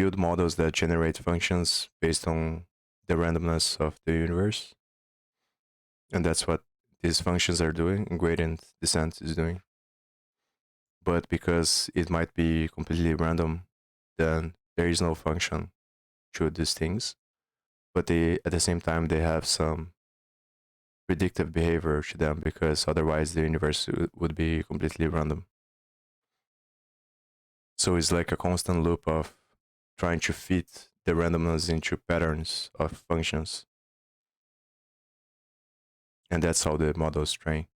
build models that generate functions based on the randomness of the universe. And that's what these functions are doing and gradient descent is doing. But because it might be completely random, then there is no function to these things. But they, at the same time, they have some predictive behavior to them, because otherwise the universe would be completely random. So it's like a constant loop of trying to fit the randomness into patterns of functions. And that's how the models train.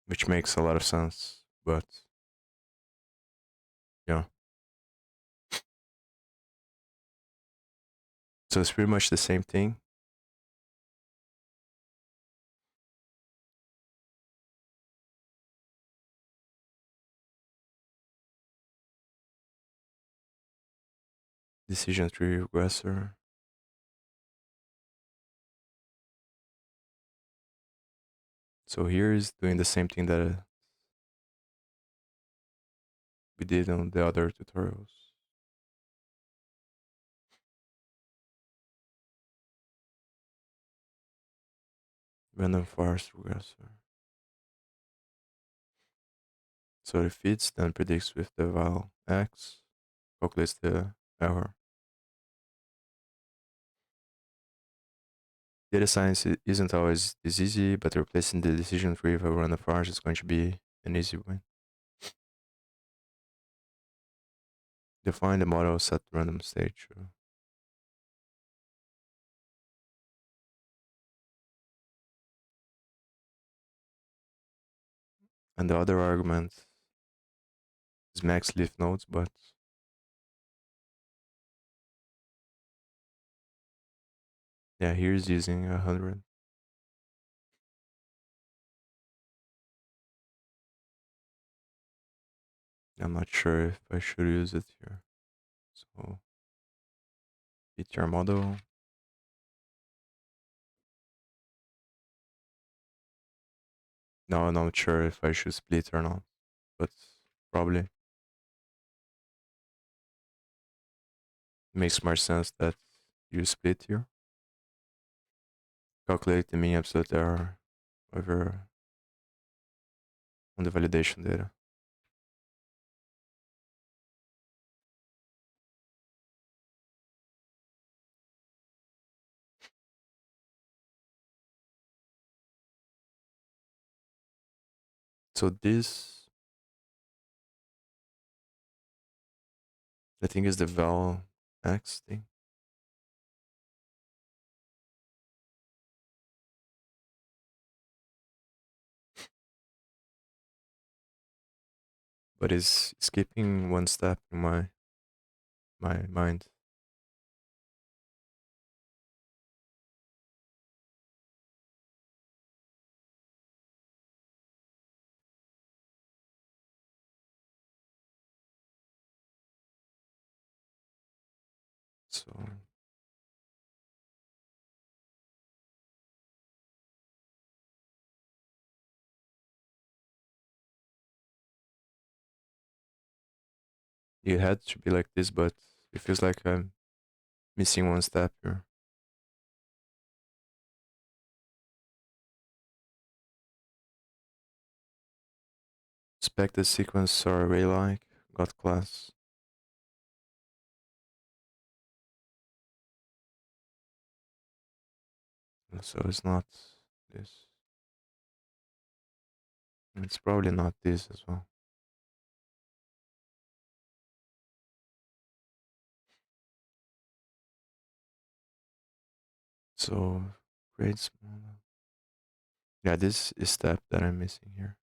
Which makes a lot of sense. But yeah. So it's pretty much the same thing. Decision tree regressor. So here is doing the same thing that we did on the other tutorials. Random forest regressor. So it feeds, then predicts with the val x, calculates the error. Data science isn't always this easy, but replacing the decision tree with a random forest is going to be an easy win. Define the model, set the random state true. And the other argument is max leaf nodes, but yeah, here's using 100. I'm not sure if I should use it here. So, fit your model. Now I'm not sure if I should split or not, but probably makes more sense that you split here. Calculate the mean absolute error over on the validation data. So this, I think, is the val x thing. But it's skipping one step in my mind. So it had to be like this, but it feels like I'm missing one step here. Expected sequence or array like got class. So it's not this. It's probably not this as well. So create small. Yeah, this is step that I'm missing here.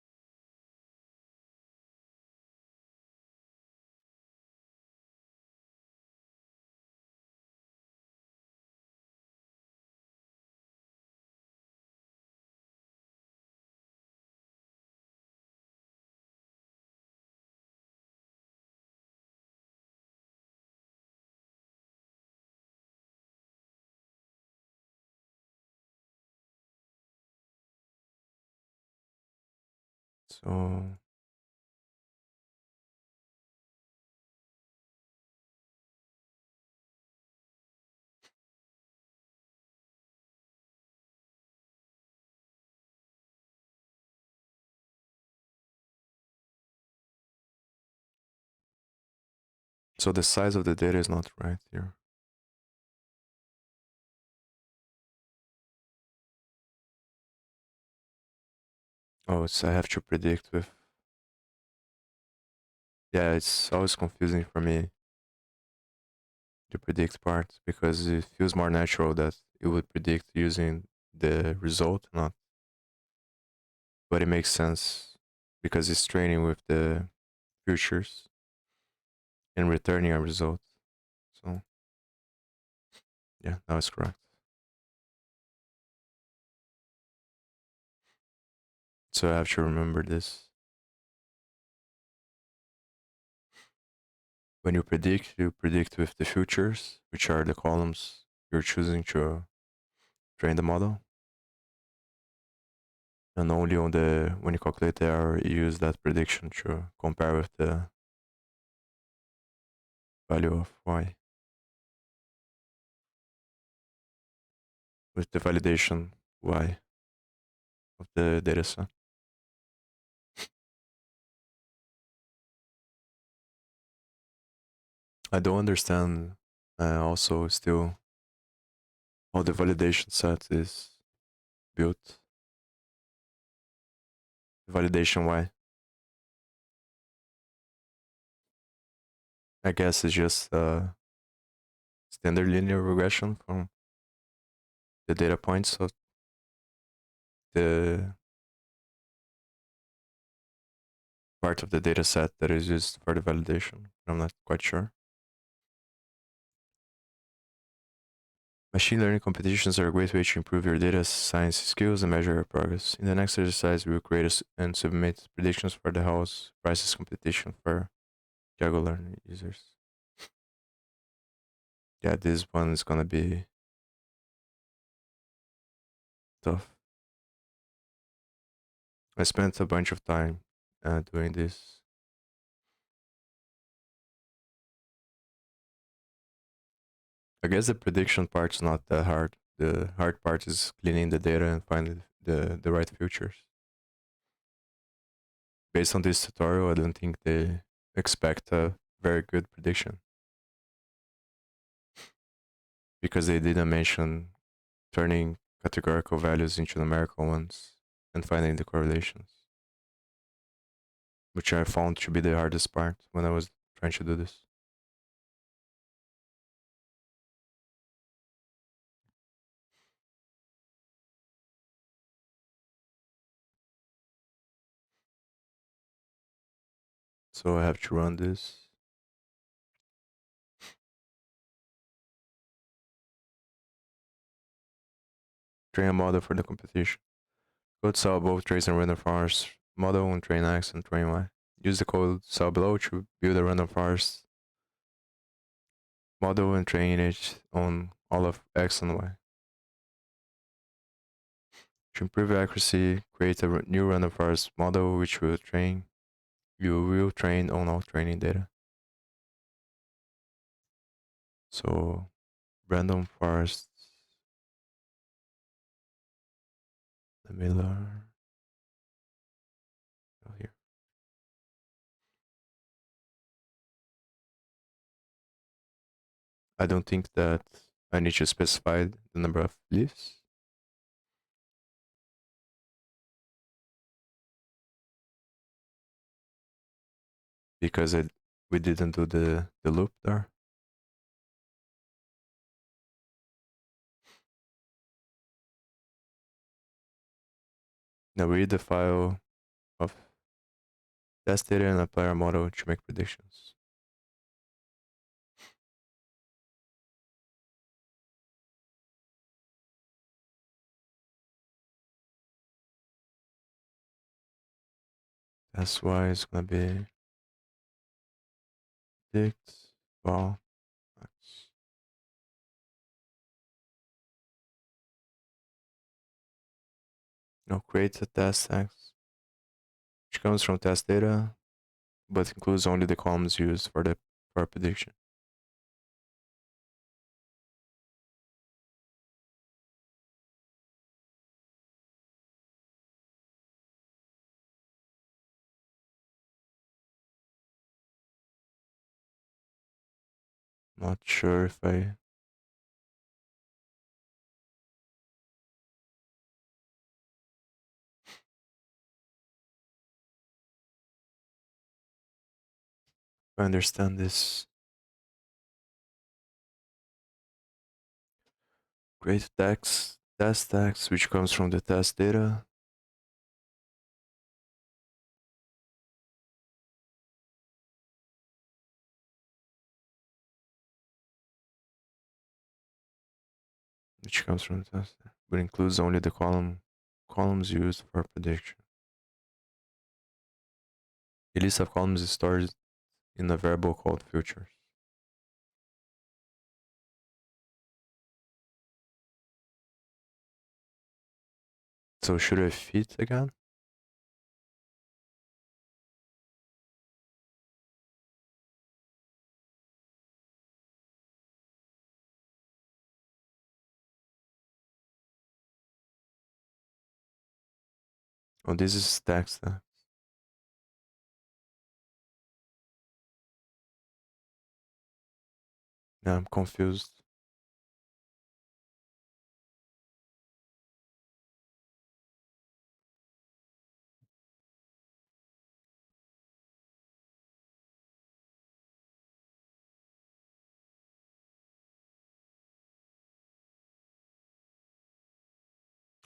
So So the size of the data is not right here. Oh, it's I have to predict with. Yeah, it's always confusing for me, the predict part, because it feels more natural that it would predict using the result, not. But it makes sense because it's training with the futures and returning a result. So yeah, that was correct. So I have to remember this. When you predict with the futures, which are the columns you're choosing to train the model. And only on the when you calculate the error, you use that prediction to compare with the value of y, with the validation y of the data set. I don't understand also still how the validation set is built. Validation y. I guess it's just standard linear regression from the data points of the part of the data set that is used for the validation. I'm not quite sure. Machine learning competitions are a great way to improve your data science skills and measure your progress. In the next exercise, we will create and submit predictions for the house prices competition for Kaggle-Learn users. Yeah, this one is gonna be tough. I spent a bunch of time doing this. I guess the prediction part's not that hard. The hard part is cleaning the data and finding the right futures. Based on this tutorial, I don't think they expect a very good prediction because they didn't mention turning categorical values into numerical ones and finding the correlations, which I found to be the hardest part when I was trying to do this. So I have to run this. Train a model for the competition. Code cell above trace and random forest model and train X and train Y. Use the code cell below to build a random forest model and train it on all of X and Y. To improve accuracy, create a new random forest model which you will train on all training data. So random forests. Let me learn. Oh, here. I don't think that I need to specify the number of leaves. Because we didn't do the loop there. Now read the file of test data and apply our model to make predictions. That's why it's gonna be predict val x. Now create a test x, which comes from test data, but includes only the columns used for the prediction. Not sure if I understand this. Create test text, which comes from the test data, which comes from the test, but includes only the columns used for prediction. A list of columns is stored in a variable called futures. So should I fit again? Oh, this is text. Now I'm confused.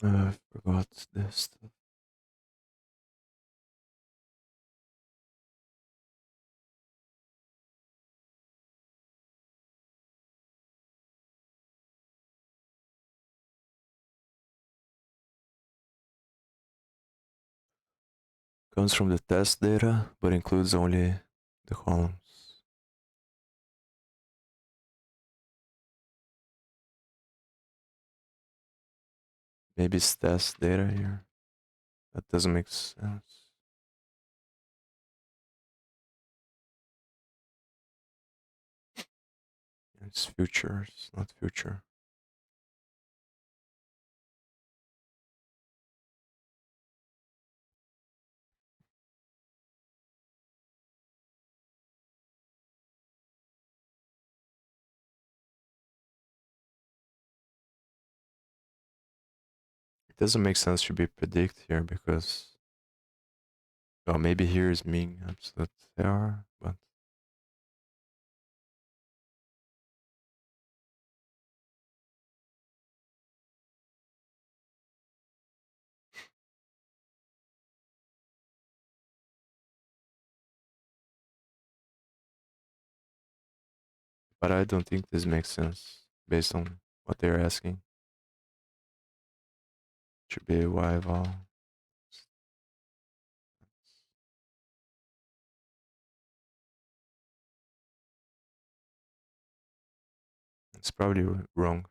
I forgot this stuff. Comes from the test data, but includes only the columns. Maybe it's test data here. That doesn't make sense. It's futures, not future. It doesn't make sense to be predict here because, well, maybe here is mean absolute error, but I don't think this makes sense based on what they're asking. Should be y val. It's probably wrong.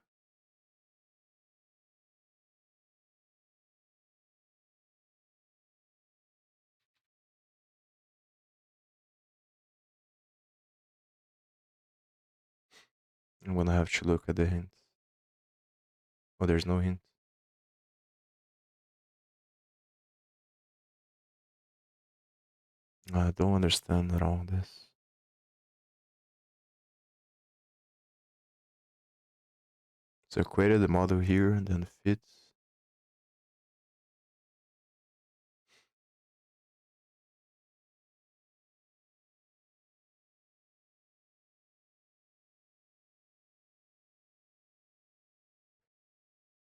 I'm gonna have to look at the hint. Oh, there's no hint. I don't understand at all this. So I created the model here and then fits.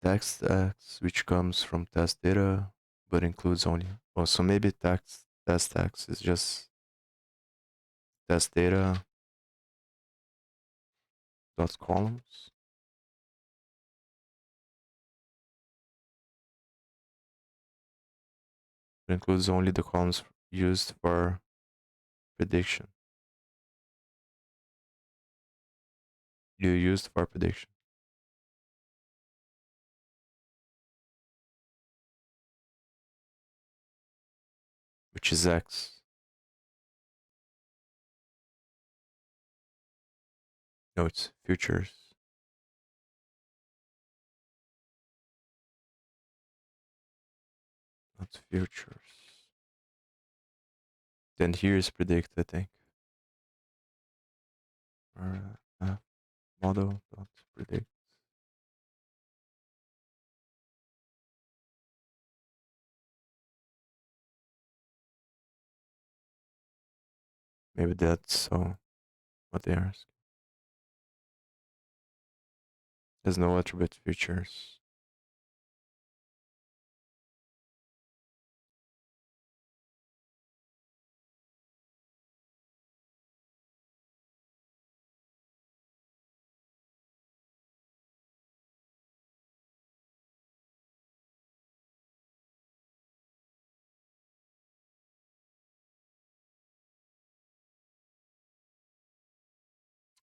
Text X, which comes from test data, but includes only. Oh, so maybe test X is just test data dot columns. It includes only the columns used for prediction. You used for prediction, which is X. No, it's futures. Not futures. Then here is predict, I think. Or model dot predict. Maybe that's what they ask. There's no attribute features.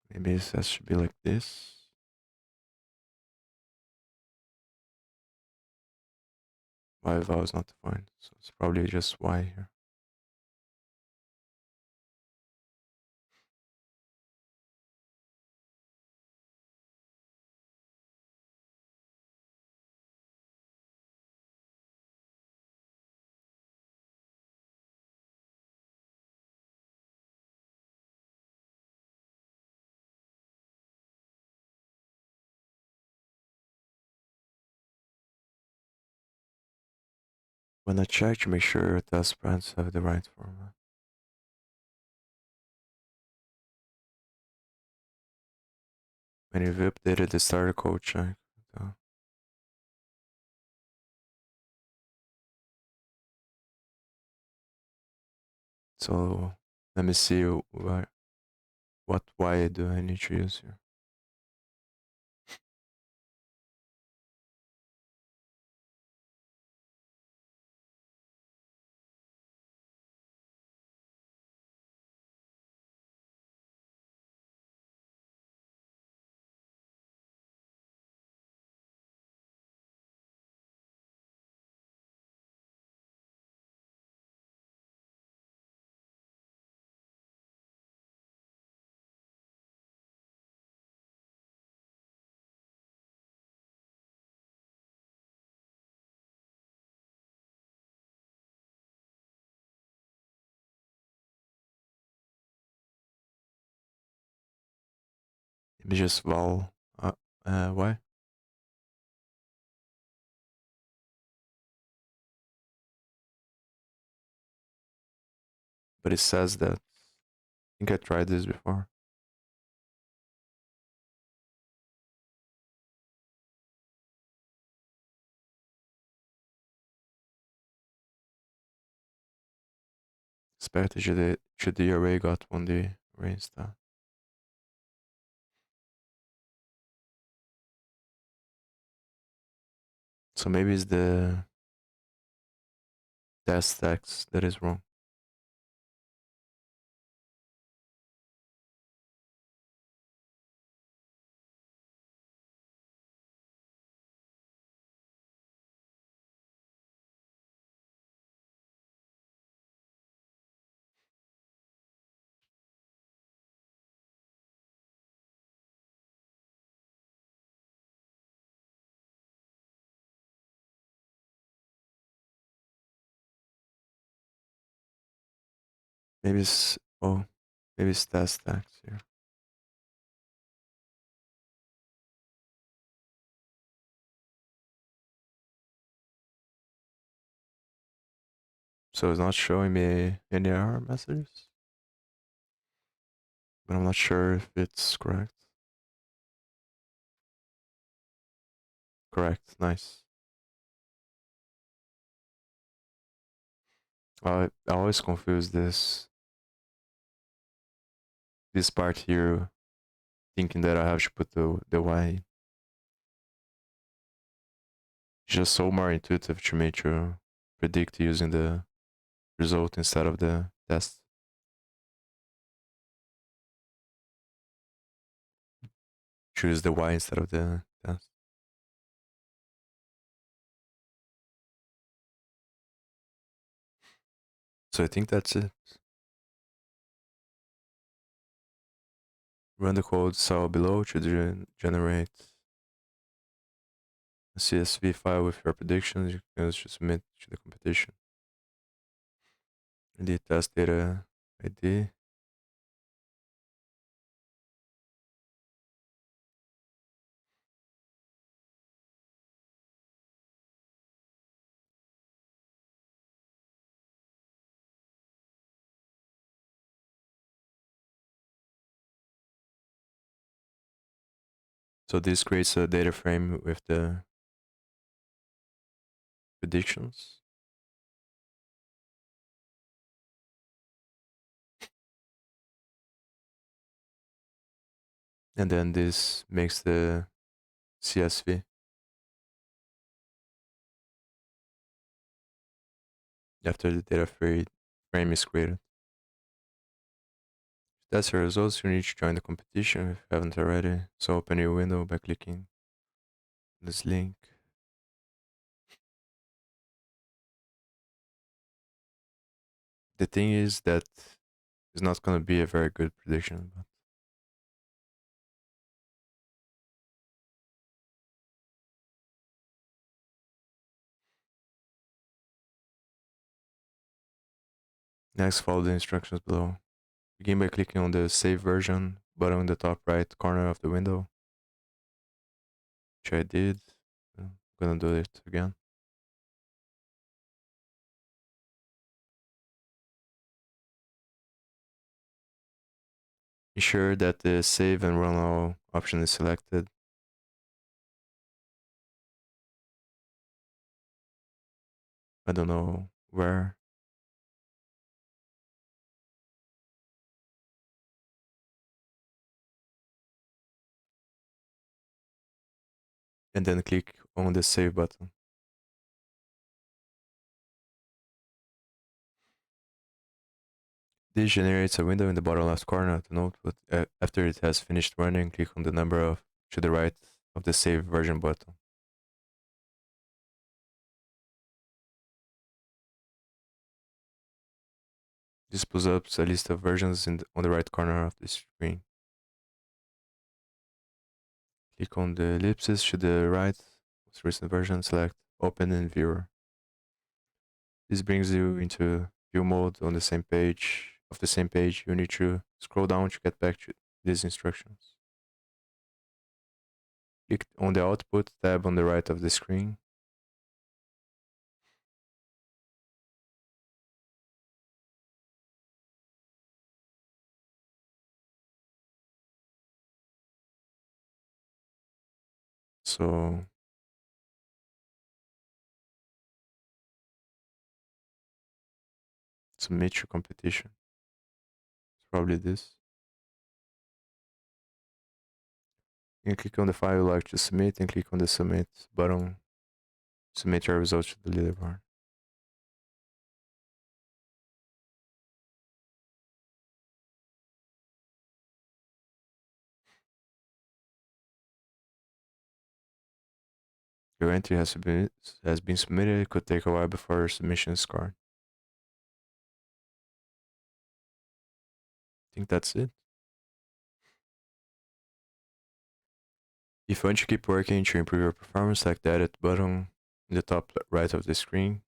Maybe it should be like this. Y val is not defined, so it's probably just Y here. When I check to make sure test brands have the right format. When you've updated the starter code check. So let me see what Y do I need to use here. Maybe just val Y. But it says that. I think I tried this before. Expected should the array got one the array instead. So maybe it's the test text that is wrong. Maybe it's maybe it's test text here. So it's not showing me any error messages. But I'm not sure if it's correct. Correct, nice. I always confuse this part here, thinking that I have to put the Y. It's just so more intuitive to me to predict using the result instead of the test. Choose the Y instead of the test. So I think that's it. Run the code saw below to generate a CSV file with your predictions. You can use to submit to the competition. The test data ID. So this creates a data frame with the predictions. And then this makes the CSV after the data frame is created. That's the results. You need to join the competition if you haven't already. So open your window by clicking this link. The thing is that it's not going to be a very good prediction, but next follow the instructions below. Begin by clicking on the save version button in the top right corner of the window, which I did. I'm gonna do it again. Ensure that the save and run all option is selected. I don't know where. And then click on the save button. This generates a window in the bottom left corner of the notebook. After it has finished running, click on the number of to the right of the save version button. This pulls up a list of versions on the right corner of the screen. Click on the ellipsis to the right, most recent version, select Open in Viewer. This brings you into view mode on the same page. Of the same page, you need to scroll down to get back to these instructions. Click on the Output tab on the right of the screen. So submit your competition. It's probably this. You can click on the file you like to submit and click on the Submit button. Submit your results to the leaderboard. Your entry has been submitted. It could take a while before your submission is scored. I think that's it. If you want to keep working to improve your performance, select the Edit button in the top right of the screen.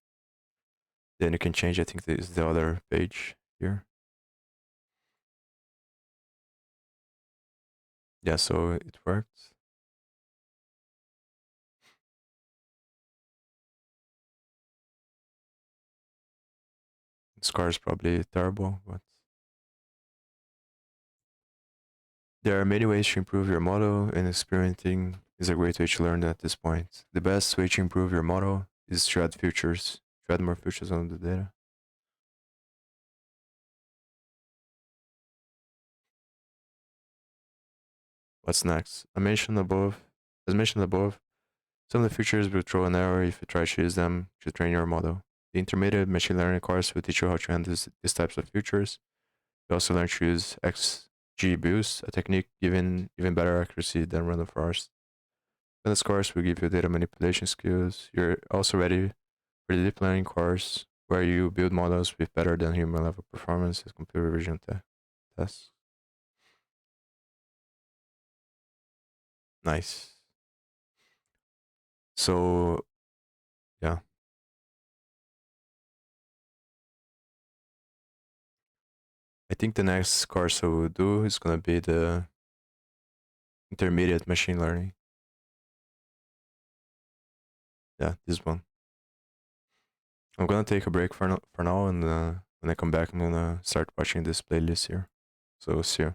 Then you can change, I think this is the other page here. Yeah, so it worked. The score is probably terrible, but there are many ways to improve your model, and experimenting is a great way to learn at this point. The best way to improve your model is to add features, to add more features on the data. What's next? As mentioned above, some of the features will throw an error if you try to use them to train your model. The intermediate machine learning course will teach you how to handle these types of features. You also learn to use XGBoost, a technique giving even better accuracy than random forest. Then this course will give you data manipulation skills. You're also ready for the deep learning course, where you build models with better than human level performance as computer vision tests. Nice. So, yeah. I think the next course I will do is going to be the intermediate machine learning. Yeah, this one. I'm gonna take a break for now, and when I come back, I'm gonna start watching this playlist here. So see you.